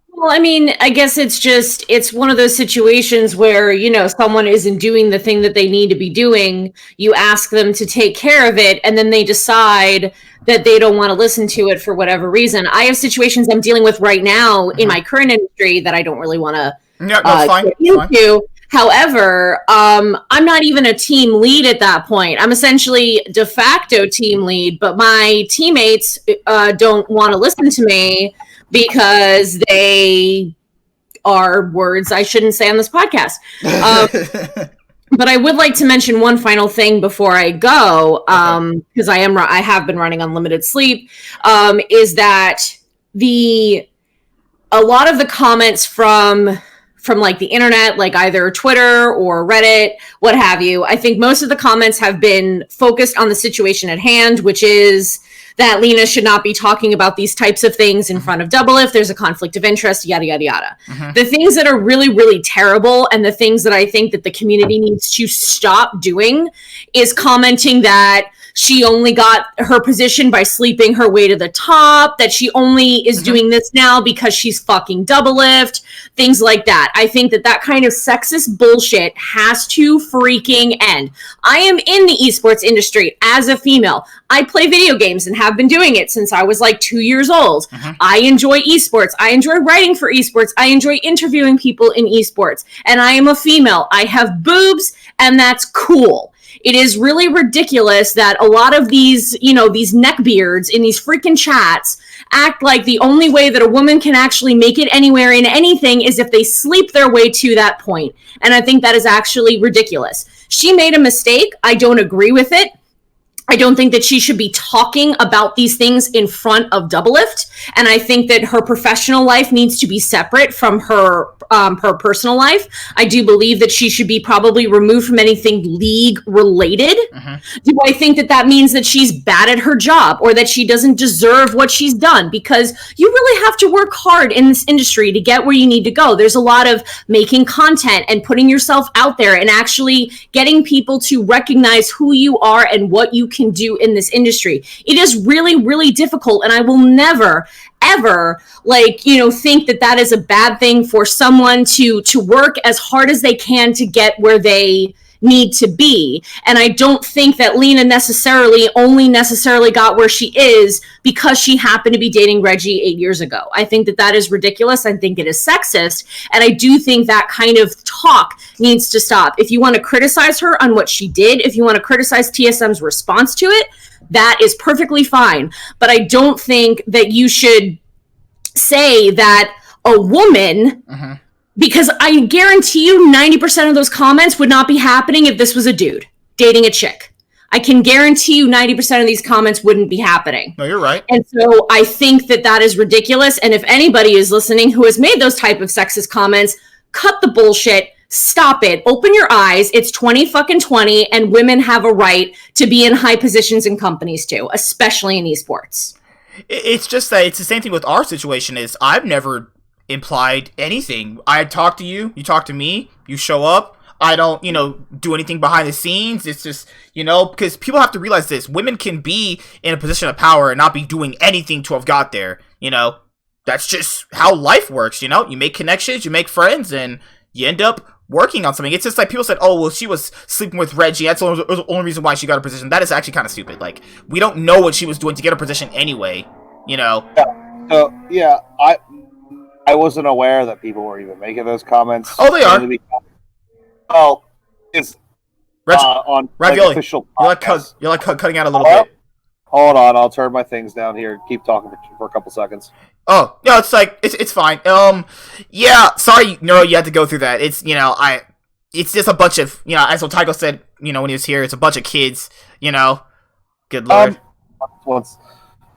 Well, I mean, I guess it's one of those situations where, someone isn't doing the thing that they need to be doing. You ask them to take care of it, and then they decide that they don't want to listen to it for whatever reason. I have situations I'm dealing with right now in my current industry that I don't really want to get into. However, I'm not even a team lead at that point. I'm essentially de facto team lead, but my teammates don't want to listen to me because they are words I shouldn't say on this podcast. But I would like to mention one final thing before I go, because I have been running on limited sleep, is that a lot of the comments from like the internet, like either Twitter or Reddit, what have you, I think most of the comments have been focused on the situation at hand, which is that Lena should not be talking about these types of things in front of Doublelift. There's a conflict of interest, yada, yada, yada. The things that are really, really terrible, and the things that I think that the community needs to stop doing, is commenting that she only got her position by sleeping her way to the top, that she only is doing this now because she's fucking Doublelift, things like that. I think that kind of sexist bullshit has to freaking end. I am in the esports industry as a female. I play video games and have been doing it since I was like 2 years old. I enjoy esports. I enjoy writing for esports. I enjoy interviewing people in esports. And I am a female. I have boobs, and that's cool. It is really ridiculous that a lot of these, these neckbeards in these freaking chats act like the only way that a woman can actually make it anywhere in anything is if they sleep their way to that point. And I think that is actually ridiculous. She made a mistake. I don't agree with it. I don't think that she should be talking about these things in front of Doublelift, and I think that her professional life needs to be separate from her personal life. I do believe that she should be probably removed from anything league related. Do I think that that means that she's bad at her job or that she doesn't deserve what she's done? Because you really have to work hard in this industry to get where you need to go. There's a lot of making content and putting yourself out there and actually getting people to recognize who you are and what you can do in this industry. It is really, really difficult, and I will never ever think that that is a bad thing for someone to work as hard as they can to get where they need to be. And I don't think that Lena only necessarily got where she is because she happened to be dating Reggie 8 years ago. I think that that is ridiculous. I think it is sexist. And I do think that kind of talk needs to stop. If you want to criticize her on what she did, if you want to criticize TSM's response to it, that is perfectly fine. But I don't think that you should say that a woman, because I guarantee you 90% of those comments would not be happening if this was a dude dating a chick. I can guarantee you 90% of these comments wouldn't be happening. No, you're right. And so I think that that is ridiculous. And if anybody is listening who has made those type of sexist comments, cut the bullshit. Stop it. Open your eyes. It's 2020, and women have a right to be in high positions in companies too, especially in esports. It's just that it's the same thing with our situation. Is I've never implied anything. I talk to you, you talk to me, you show up. I don't, do anything behind the scenes. It's just, because people have to realize this. Women can be in a position of power and not be doing anything to have got there. That's just how life works. You make connections, you make friends, and you end up working on something. It's just like people said, oh, well, she was sleeping with Reggie. That's the only reason why she got her position. That is actually kind of stupid. Like, we don't know what she was doing to get her position anyway, Yeah. So, yeah, I wasn't aware that people were even making those comments. Oh, they are. Well, it's on Ravioli. Official You're like cutting out a little bit. Hold on, I'll turn my things down here. Keep talking for a couple seconds. Oh, no, it's fine. Yeah, sorry, Neuro, you had to go through that. It's, it's just a bunch of, as Otago said, when he was here, it's a bunch of kids, good lord.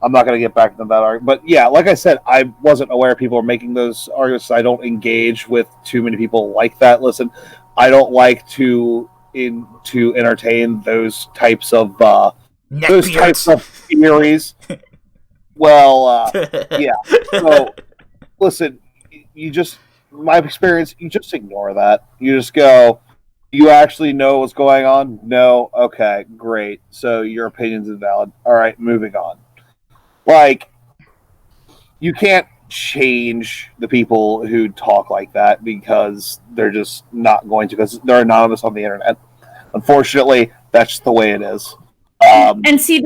I'm not going to get back to that argument. But yeah, like I said, I wasn't aware people were making those arguments. I don't engage with too many people like that. Listen, I don't like to entertain those types of theories. Well, yeah. So, listen, my experience, you just ignore that. You just go, you actually know what's going on? No? Okay, great. So your opinion's invalid. All right, moving on. Like, you can't change the people who talk like that because they're just not going to, because they're anonymous on the internet. Unfortunately, that's the way it is. And see,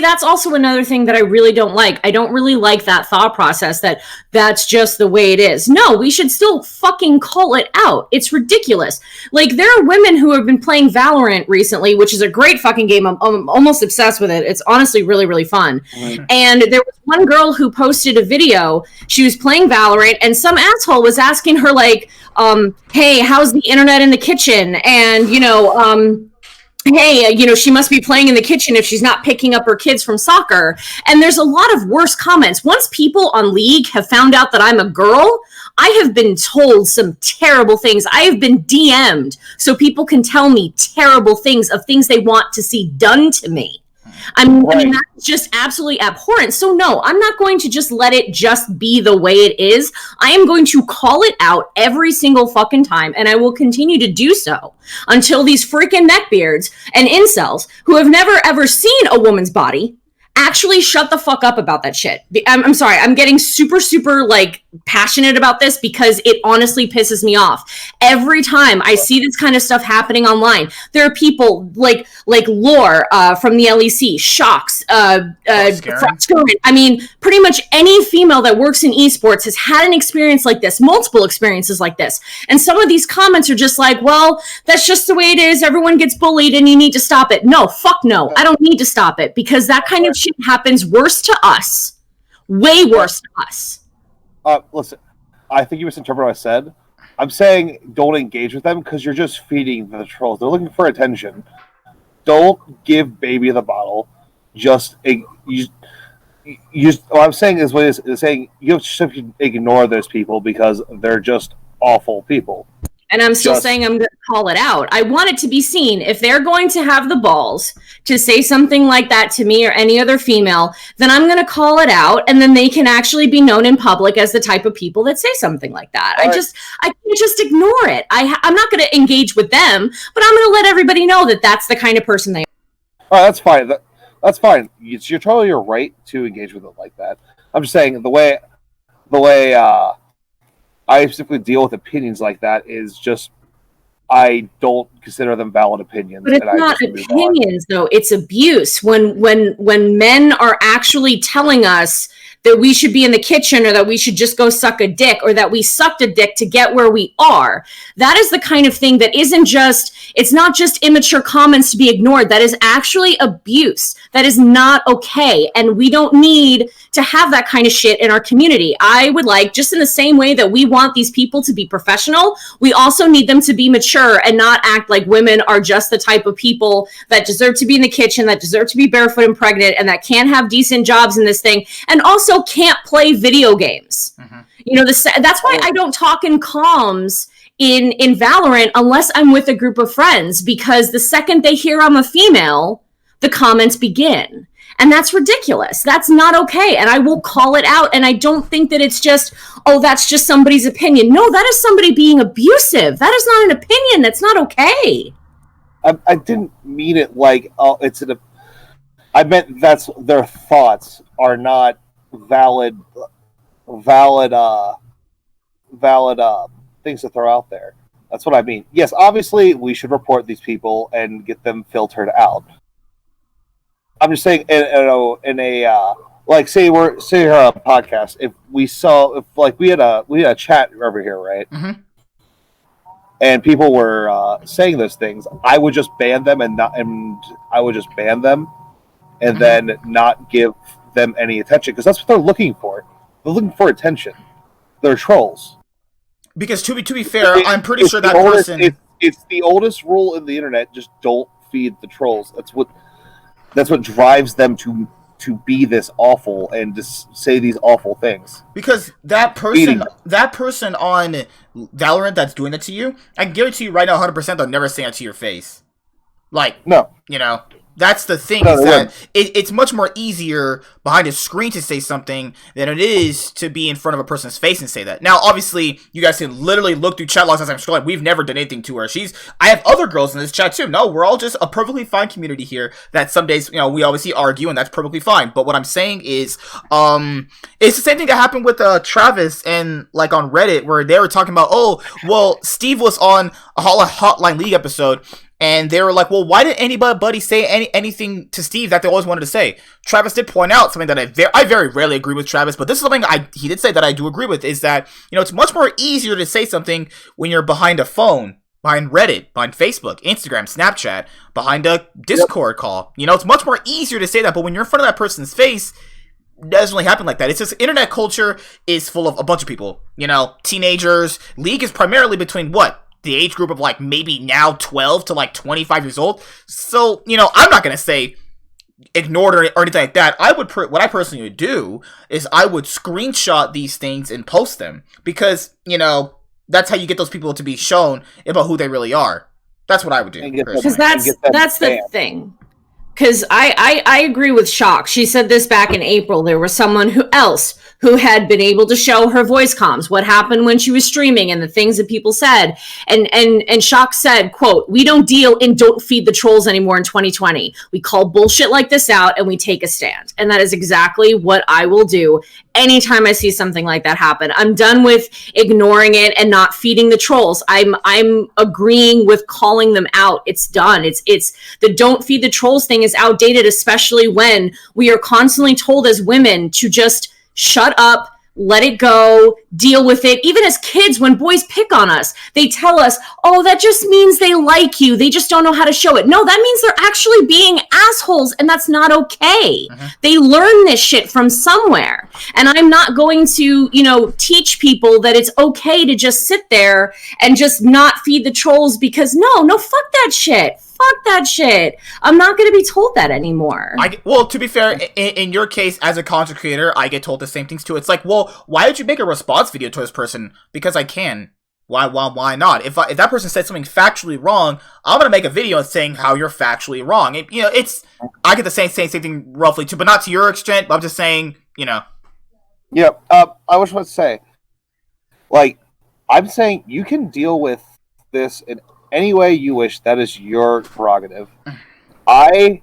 that's also another thing that I really don't like. I don't really like that thought process that that's just the way it is. No, we should still fucking call it out. It's ridiculous. Like, there are women who have been playing Valorant recently, which is a great fucking game. I'm almost obsessed with it. It's honestly really, really fun. Mm-hmm. And there was one girl who posted a video. She was playing Valorant, and some asshole was asking her, like, hey, how's the internet in the kitchen? And, hey, she must be playing in the kitchen if she's not picking up her kids from soccer. And there's a lot of worse comments. Once people on League have found out that I'm a girl, I have been told some terrible things. I have been DM'd so people can tell me terrible things of things they want to see done to me. I mean, that's just absolutely abhorrent. So no, I'm not going to just let it just be the way it is. I am going to call it out every single fucking time, and I will continue to do so until these freaking neckbeards and incels who have never ever seen a woman's body actually shut the fuck up about that shit. I'm sorry. I'm getting super, super, passionate about this because it honestly pisses me off. Every time I see this kind of stuff happening online, there are people like Lore from the LEC, Shocks, Froxcarin. I mean, pretty much any female that works in esports has had an experience like this, multiple experiences like this. And some of these comments are just like, well, that's just the way it is. Everyone gets bullied and you need to stop it. No, fuck no. I don't need to stop it because that kind of shit happens worse to us. Way worse to us. Listen, I think you misinterpreted what I said. I'm saying don't engage with them because you're just feeding the trolls. They're looking for attention. don't give baby the bottle. Just what I'm saying is saying you have to ignore those people because they're just awful people. And I'm still saying I'm going to call it out. I want it to be seen. If they're going to have the balls to say something like that to me or any other female, then I'm going to call it out, and then they can actually be known in public as the type of people that say something like that. I can't just ignore it. I'm not going to engage with them, but I'm going to let everybody know that that's the kind of person they are. Oh, that's fine. That's fine. You're totally your right to engage with it like that. I'm just saying the way I simply deal with opinions like that is just I don't consider them valid opinions. But it's not opinions, though. It's abuse. When men are actually telling us that we should be in the kitchen or that we should just go suck a dick or that we sucked a dick to get where we are, that is the kind of thing that it's not just immature comments to be ignored. That is actually abuse. That is not okay. And we don't need to have that kind of shit in our community. I would like, just in the same way that we want these people to be professional, we also need them to be mature and not act like women are just the type of people that deserve to be in the kitchen, that deserve to be barefoot and pregnant, and that can't have decent jobs in this thing, and also can't play video games. Mm-hmm. You know, that's why I don't talk in comms in Valorant unless I'm with a group of friends, because the second they hear I'm a female, the comments begin. And that's ridiculous. That's not okay. And I will call it out. And I don't think that it's just, oh, that's just somebody's opinion. No, that is somebody being abusive. That is not an opinion. That's not okay. I didn't mean it like, I meant that's their thoughts are not valid things to throw out there. That's what I mean. Yes, obviously we should report these people and get them filtered out. I'm just saying, say you're a podcast. If we had a chat over here, right? Mm-hmm. And people were saying those things, I would just ban them and then not give them any attention, because that's what they're looking for. They're looking for attention. They're trolls. Because to be fair, I'm pretty sure that person. It's the oldest rule in the internet. Just don't feed the trolls. That's what drives them to be this awful and to say these awful things. Because that person on Valorant that's doing it to you, I can guarantee you right now 100% they'll never say it to your face. Like, no. You know, that's the thing, is that it's much more easier behind a screen to say something than it is to be in front of a person's face and say that. Now, obviously, you guys can literally look through chat logs as I'm scrolling. We've never done anything to her. I have other girls in this chat too. No, we're all just a perfectly fine community here that some days, you know, we obviously argue, and that's perfectly fine. But what I'm saying is, it's the same thing that happened with Travis and like on Reddit, where they were talking about, oh, well, Steve was on a Hotline League episode, and they were like, well, why didn't anybody say anything to Steve that they always wanted to say? Travis did point out something that I very rarely agree with Travis, but this is something he did say that I do agree with, is that, you know, it's much more easier to say something when you're behind a phone, behind Reddit, behind Facebook, Instagram, Snapchat, behind a Discord call. You know, it's much more easier to say that, but when you're in front of that person's face, it doesn't really happen like that. It's just internet culture is full of a bunch of people. You know, teenagers. League is primarily between what? The age group of like maybe now 12 to like 25 years old. So, you know, I'm not going to say ignored or anything like that. What I personally would do is I would screenshot these things and post them, because, you know, that's how you get those people to be shown about who they really are. That's what I would do. Because that's the thing. Because I agree with Shock. She said this back in April. There was someone who had been able to show her voice comms, what happened when she was streaming and the things that people said. And Shock said, quote, "We don't deal in don't feed the trolls anymore in 2020. We call bullshit like this out and we take a stand." And that is exactly what I will do anytime I see something like that happen. I'm done with ignoring it and not feeding the trolls. I'm agreeing with calling them out. It's done. It's the don't feed the trolls thing is outdated, especially when we are constantly told as women to just shut up, let it go, deal with it. Even as kids, when boys pick on us, they tell us, oh, that just means they like you. They just don't know how to show it. No, that means they're actually being assholes, and that's not okay. Mm-hmm. They learn this shit from somewhere. And I'm not going to, you know, teach people that it's okay to just sit there and just not feed the trolls, because no, fuck that shit. fuck that shit. I'm not going to be told that anymore. Well, to be fair, in your case, as a content creator, I get told the same things too. It's like, well, why did you make a response video to this person? Because I can. Why not? If that person said something factually wrong, I'm gonna make a video saying how you're factually wrong. I get the same thing roughly too, but not to your extent. But I'm just saying, Yeah. I was about to say, like, I'm saying you can deal with this in any way you wish. That is your prerogative. I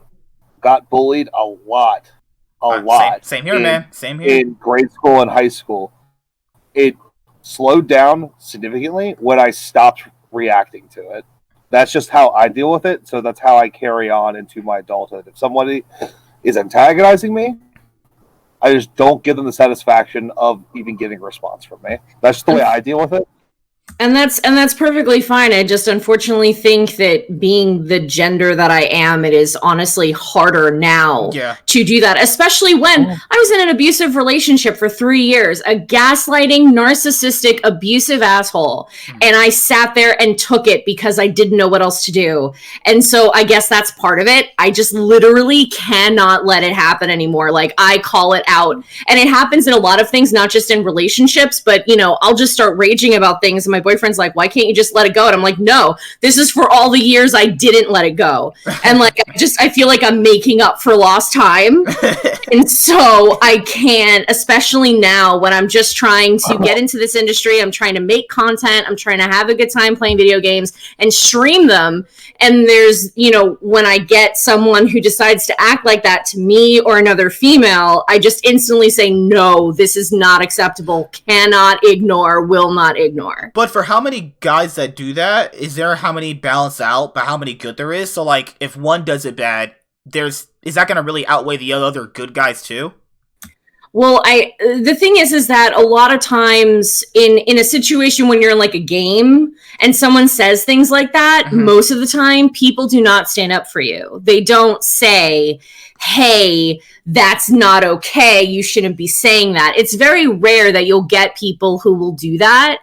got bullied a lot. Same here, man. Same here. In grade school and high school. It slowed down significantly when I stopped reacting to it. That's just how I deal with it, so that's how I carry on into my adulthood. If somebody is antagonizing me, I just don't give them the satisfaction of even getting a response from me. That's just the way I deal with it. And that's perfectly fine. I just unfortunately think that being the gender that I am, it is honestly harder now to do that, especially when I was in an abusive relationship for 3 years, a gaslighting, narcissistic, abusive asshole. And I sat there and took it because I didn't know what else to do. And so I guess that's part of it. I just literally cannot let it happen anymore. Like, I call it out. And it happens in a lot of things, not just in relationships, but, I'll just start raging about things. And my boyfriend's like, why can't you just let it go? And I'm like, no, this is for all the years I didn't let it go. And like, I feel like I'm making up for lost time. And so I can't, especially now when I'm just trying to get into this industry. I'm trying to make content. I'm trying to have a good time playing video games and stream them. And there's, when I get someone who decides to act like that to me or another female, I just instantly say, no, this is not acceptable. Cannot ignore, will not ignore. But for how many guys that do that, is there how many balance out, but how many good there is? So, like, if one does it bad, is that going to really outweigh the other good guys too? Well, the thing is that a lot of times in a situation when you're in like a game and someone says things like that, most of the time people do not stand up for you. They don't say, hey, that's not okay. You shouldn't be saying that. It's very rare that you'll get people who will do that.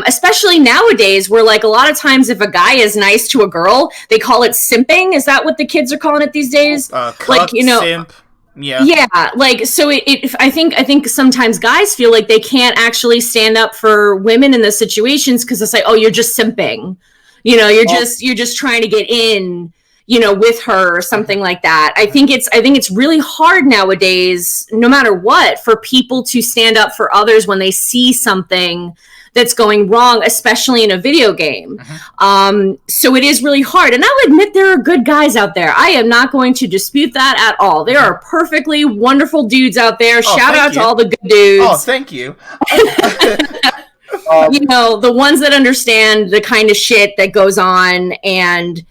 Especially nowadays where like a lot of times if a guy is nice to a girl, they call it simping. Is that what the kids are calling it these days? Like, simp. Yeah, like, so I think sometimes guys feel like they can't actually stand up for women in those situations because it's like, oh, you're just simping, you're just trying to get in, with her or something like that. I think it's really hard nowadays, no matter what, for people to stand up for others when they see something that's going wrong, especially in a video game. So it is really hard. And I'll admit there are good guys out there. I am not going to dispute that at all. There are perfectly wonderful dudes out there. Shout out to all the good dudes. Oh, thank you. The ones that understand the kind of shit that goes on and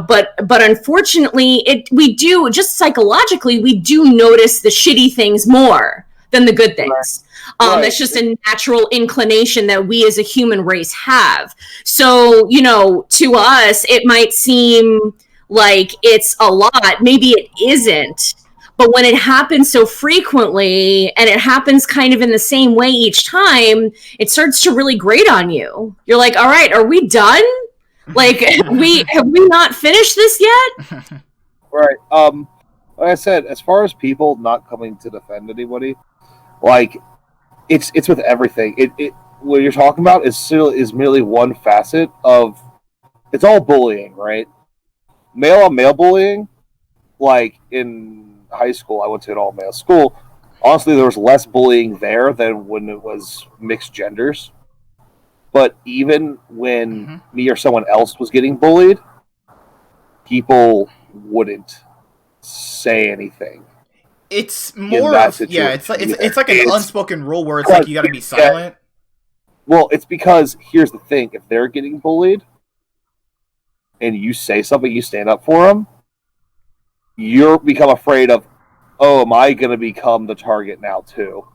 but unfortunately we do, just psychologically, we do notice the shitty things more than the good things. That's just a natural inclination that we as a human race have. So, to us, it might seem like it's a lot. Maybe it isn't. But when it happens so frequently and it happens kind of in the same way each time, it starts to really grate on you. You're like, all right, are we done? Like, have we not finished this yet? Right. Like I said, as far as people not coming to defend anybody, like, it's with everything. It what you're talking about is merely one facet of. It's all bullying, right? Male on male bullying. Like in high school, I went to an all male school. Honestly, there was less bullying there than when it was mixed genders. But even when me or someone else was getting bullied, people wouldn't say anything. It's more of, it's like an unspoken rule where it's like you gotta be silent. Well, it's because, here's the thing, if they're getting bullied, and you say something, you stand up for them, you become afraid of, oh, am I gonna become the target now too?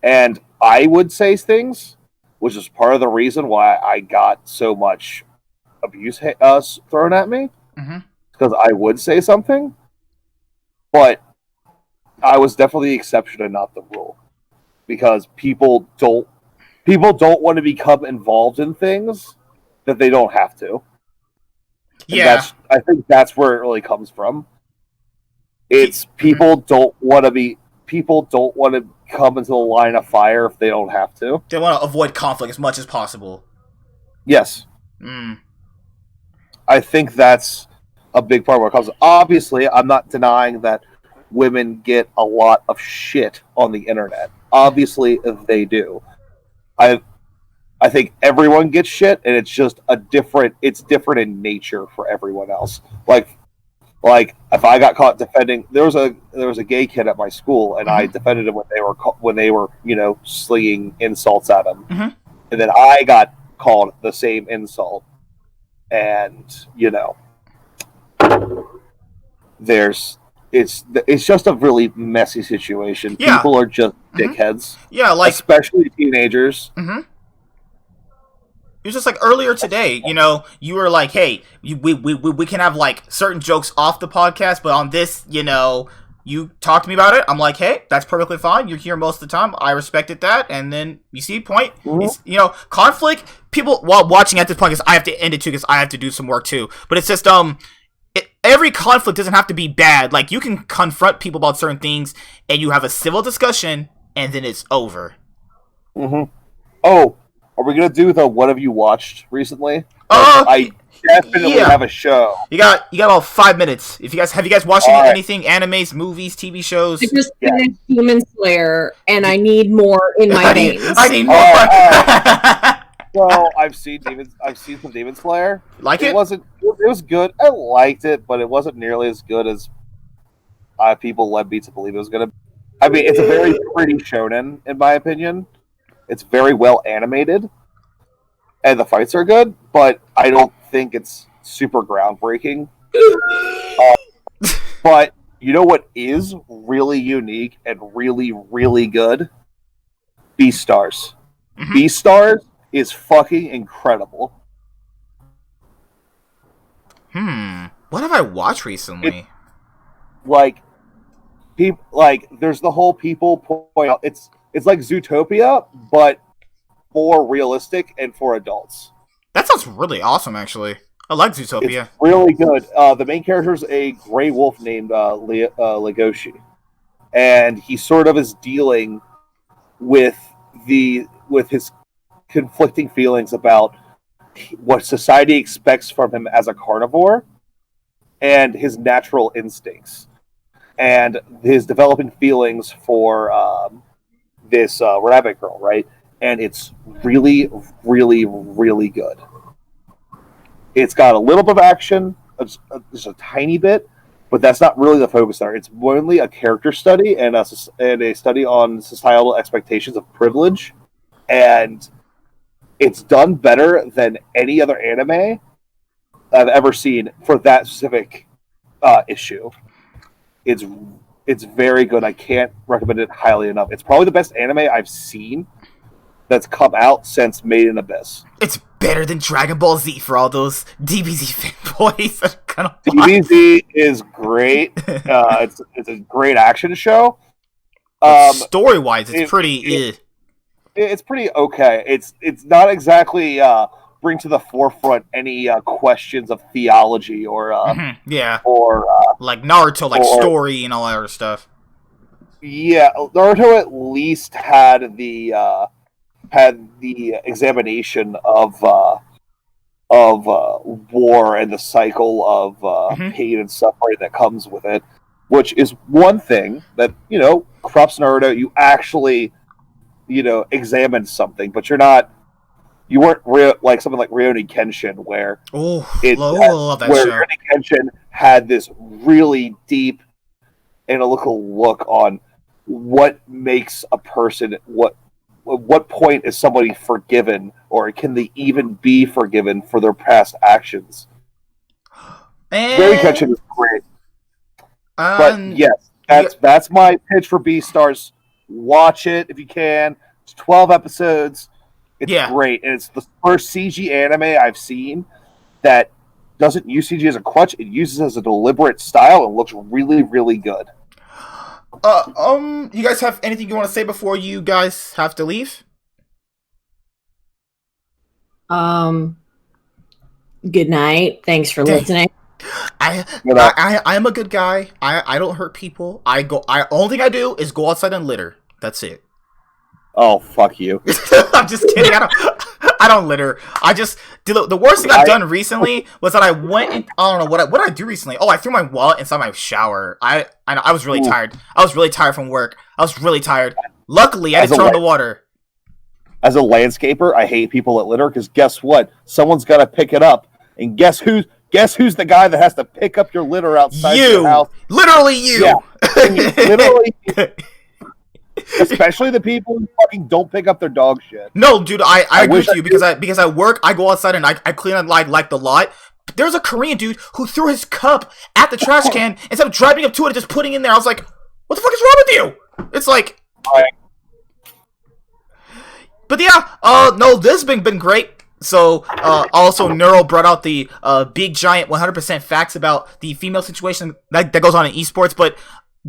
And I would say things, which is part of the reason why I got so much abuse thrown at me, because I would say something, but I was definitely the exception and not the rule, because people don't want to become involved in things that they don't have to. And Yeah. I think that's where it really comes from. It's people don't want to come into the line of fire if they don't have to. They want to avoid conflict as much as possible. Yes. I think that's a big part of what comes. Obviously, I'm not denying that women get a lot of shit on the internet. Obviously, they do. I think everyone gets shit, and it's just it's different in nature for everyone else. Like if I got caught defending, there was a gay kid at my school, and I defended him when they were slinging insults at him, and then I got called the same insult, and it's just a really messy situation. Yeah. People are just dickheads. Yeah, like especially teenagers. It was just like earlier today, you were like, hey, we can have like certain jokes off the podcast, but on this, you talked to me about it. I'm like, hey, that's perfectly fine. You're here most of the time. I respected that. And then you see, point, conflict, people while watching at this point, because I have to end it too, because I have to do some work too. But it's just, every conflict doesn't have to be bad. Like, you can confront people about certain things, and you have a civil discussion, and then it's over. Oh, are we gonna do the what have you watched recently? I definitely have a show. You got about 5 minutes. Have you guys watched anything? Animes, movies, TV shows? I just finished Demon Slayer, and I need more in my veins. I need more. Well, I've seen some Demon Slayer. Like it? It was good. I liked it, but it wasn't nearly as good as people led me to believe it was gonna be. I mean, it's a very pretty shonen, in my opinion. It's very well animated, and the fights are good, but I don't think it's super groundbreaking. But you know what is really unique and really, really good? Beastars. Beastars is fucking incredible. What have I watched recently? There's the whole people point out it's like Zootopia, but more realistic and for adults. That sounds really awesome, actually. I like Zootopia. It's really good. The main character is a gray wolf named Legoshi, and he sort of is dealing with his conflicting feelings about what society expects from him as a carnivore and his natural instincts, and his developing feelings for this rabbit girl, right? And it's really, really, really good. It's got a little bit of action, just a tiny bit, but that's not really the focus there. It's mainly a character study and a study on societal expectations of privilege, and it's done better than any other anime I've ever seen for that specific issue. It's very good. I can't recommend it highly enough. It's probably the best anime I've seen that's come out since Made in Abyss. It's better than Dragon Ball Z for all those DBZ fanboys that are kind of DBZ is great. It's a great action show. Story-wise, it's pretty... It's pretty okay. It's not exactly bring to the forefront any questions of theology or or like Naruto, story and all that other stuff. Yeah, Naruto at least had the examination of war and the cycle of pain and suffering that comes with it, which is one thing that props Naruto. You actually examined something, but you weren't like something like Rurouni Kenshin, where love that show. Rurouni Kenshin had this really deep analytical look on what makes a person, what point is somebody forgiven, or can they even be forgiven for their past actions? Rurouni Kenshin is great. But yes, that's my pitch for Beastars. Watch it if you can. It's 12 episodes. It's great, and it's the first CG anime I've seen that doesn't use CG as a crutch. It uses it as a deliberate style and looks really, really good. You guys have anything you want to say before you guys have to leave? Good night. Thanks for listening. I am a good guy. I don't hurt people. Only thing I do is go outside and litter. That's it. Oh, fuck you. I'm just kidding. I don't litter. I just the worst thing I've done recently was that I went and I don't know what did I do recently. Oh, I threw my wallet inside my shower. I was really tired. I was really tired from work. I was really tired. Luckily, I didn't turn on the water. As a landscaper, I hate people that litter because guess what? Someone's got to pick it up, and guess who's the guy that has to pick up your litter outside your house? Literally you. Yeah. Literally. Especially the people who fucking don't pick up their dog shit. No, dude, I agree with you because I work, I go outside and I clean up like the lot. There's a Korean dude who threw his cup at the trash can instead of driving up to it and just putting it in there. I was like, what the fuck is wrong with you? It's like, but yeah, no, this has been great. So, also, Neuro brought out the big, giant 100% facts about the female situation that goes on in esports, but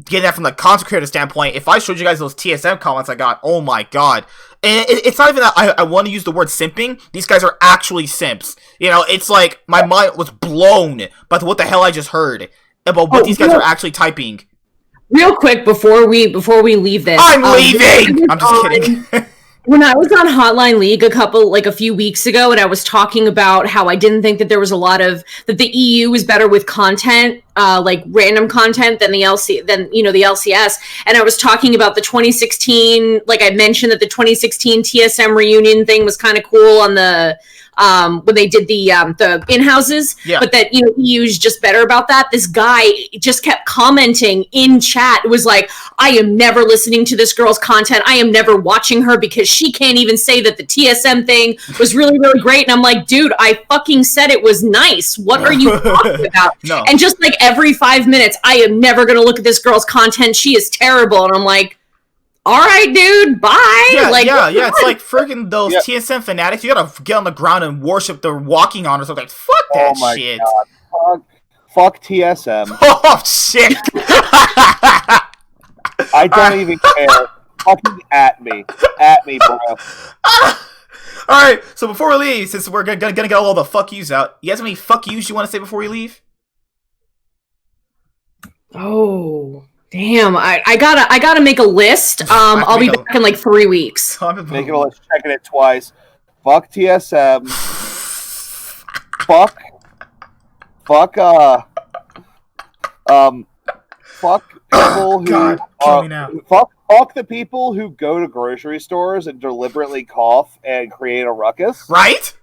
getting that from the content creator standpoint, if I showed you guys those TSM comments I got, oh my god. And it's not even that I want to use the word simping. These guys are actually simps. You know, it's like my mind was blown by what the hell I just heard about what these guys are actually typing. Real quick, before we leave this, I'm leaving! I'm just kidding. When I was on Hotline League a few weeks ago, and I was talking about how I didn't think that there was a lot of that the EU was better with content, like random content than the LCS, and I was talking about the 2016, like I mentioned that the 2016 TSM reunion thing was kind of cool on the when they did the in-houses, but that EU is just better about that. This guy just kept commenting in chat. It was like, I am never listening to this girl's content. I am never watching her because she can't even say that the TSM thing was really, really great. And I'm like, dude, I fucking said it was nice. What are you talking about? No. And just like every 5 minutes, I am never going to look at this girl's content. She is terrible. And I'm like, all right, dude, bye. Yeah, it's like freaking those TSM fanatics. You gotta get on the ground and worship the walking on or something. Like, fuck that shit. God. Fuck TSM. Oh, shit. I don't even care. Fucking at me, bro. Alright, so before we leave, since we're gonna get all the fuck yous out, you guys have any fuck yous you want to say before we leave? Oh. Damn, I gotta make a list. I'll be back in like 3 weeks. Make a list, checking it twice. Fuck TSM. Fuck people who kill me now. Fuck the people who go to grocery stores and deliberately cough and create a ruckus. Right?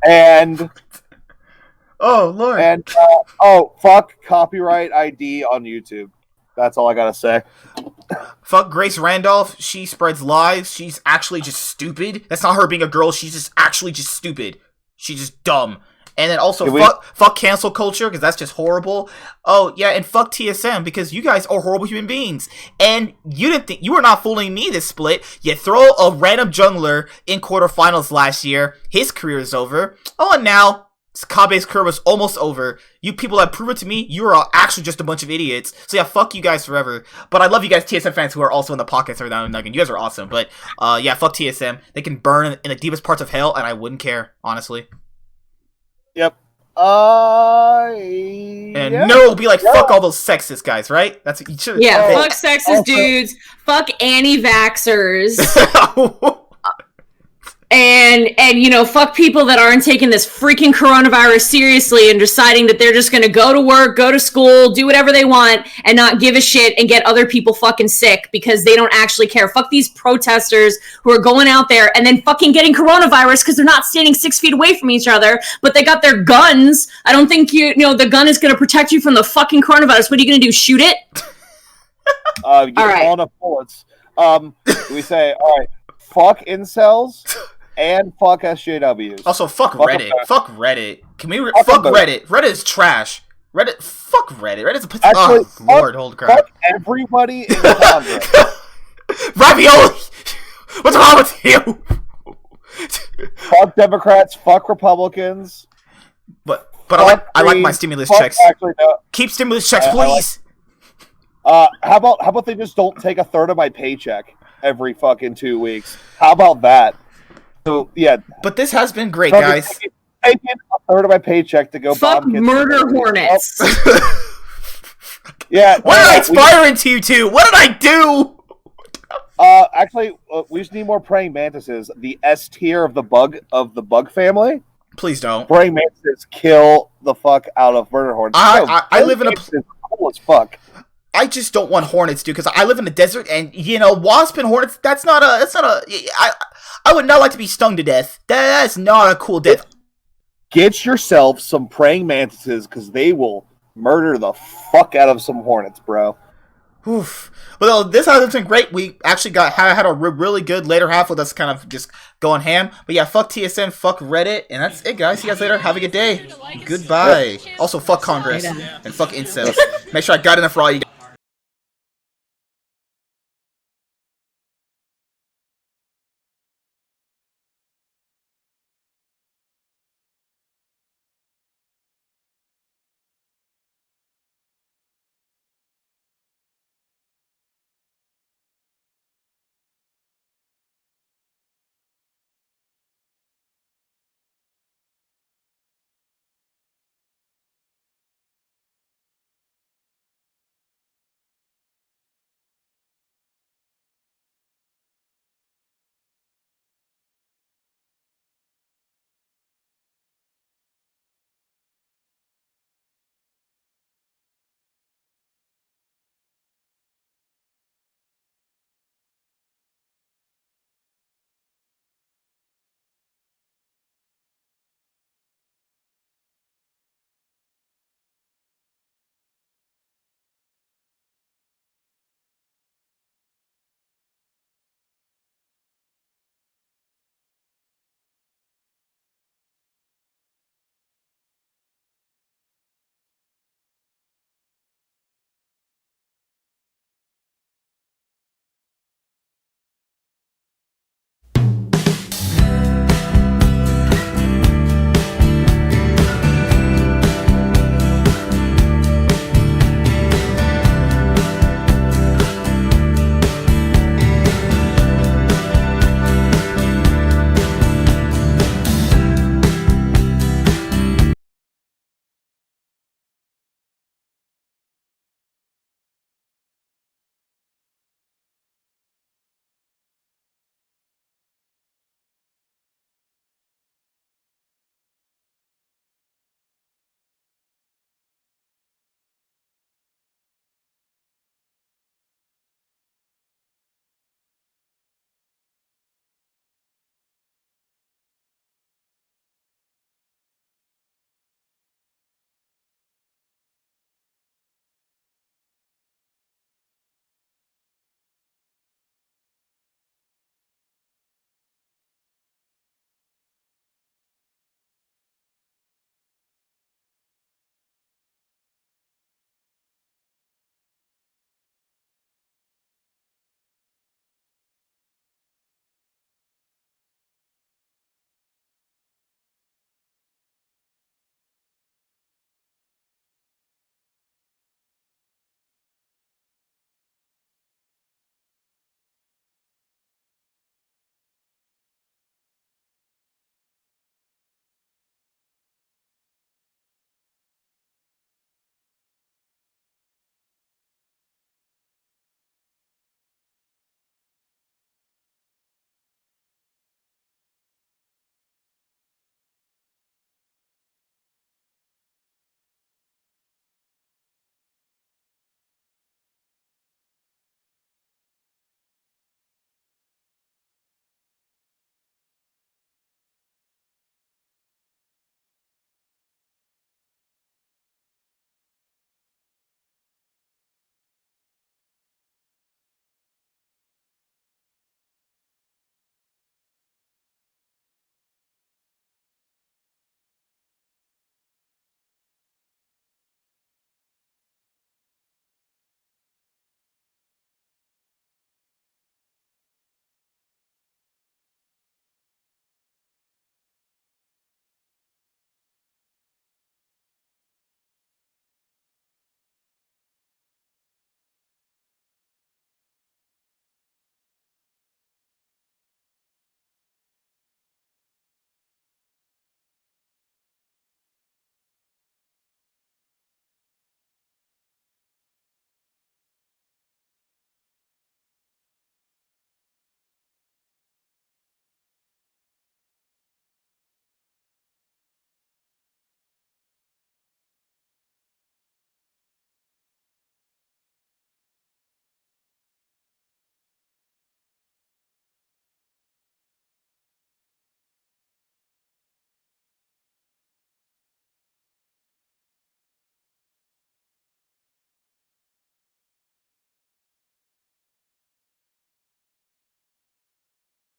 And oh lord. And fuck copyright ID on YouTube. That's all I gotta say. Fuck Grace Randolph. She spreads lies. She's actually just stupid. That's not her being a girl. She's just actually just stupid. She's just dumb. And then also fuck cancel culture because that's just horrible. Oh yeah, and fuck TSM because you guys are horrible human beings. And you didn't think you were not fooling me this split. You throw a random jungler in quarterfinals last year. His career is over. Oh, and now Kabe's career was almost over. You people have proven to me you are actually just a bunch of idiots. So yeah, fuck you guys forever. But I love you guys TSM fans who are also in the pockets every now and again. You guys are awesome. But yeah, fuck TSM. They can burn in the deepest parts of hell, and I wouldn't care, honestly. Yep. And no, it'll be like fuck all those sexist guys, right? That's you should. Yeah, fuck sexist dudes. Fuck anti-vaxxers. And fuck people that aren't taking this freaking coronavirus seriously and deciding that they're just gonna go to work, go to school, do whatever they want, and not give a shit and get other people fucking sick because they don't actually care. Fuck these protesters who are going out there and then fucking getting coronavirus because they're not standing 6 feet away from each other, but they got their guns. I don't think the gun is gonna protect you from the fucking coronavirus. What are you gonna do? Shoot it? All right. Enough bullets. We say, all right, fuck incels. And fuck SJWs. Also, fuck Reddit. Fuck Reddit. Can we... fuck Reddit. Reddit is trash. Fuck Reddit. Reddit's a... Actually, Lord, hold crap. Fuck everybody in Congress. Ravioli! What's wrong with you? Fuck Democrats. Fuck Republicans. But I like my stimulus checks. Actually, no. Keep stimulus checks, please. How about they just don't take a third of my paycheck every fucking 2 weeks? How about that? So yeah, but this has been great, guys. taking a third of my paycheck to go Fuck bomb kids. murder hornets. Yeah. What did I inspire into you two? What did I do? Actually, we just need more praying mantises. The S tier of the bug family. Please don't. Praying mantises kill the fuck out of murder hornets. I live in a cool as fuck. I just don't want hornets, dude, because I live in the desert, and you know, wasp and hornets. That's not a. I would not like to be stung to death. That's not a cool death. Get yourself some praying mantises, because they will murder the fuck out of some hornets, bro. Oof. Well, this has been great. We actually had a really good later half with us kind of just going ham. But yeah, fuck TSN, fuck Reddit, and that's it, guys. See you guys later. Have a good day. Goodbye. Also, fuck Congress and fuck incels. Make sure I got enough for all you guys.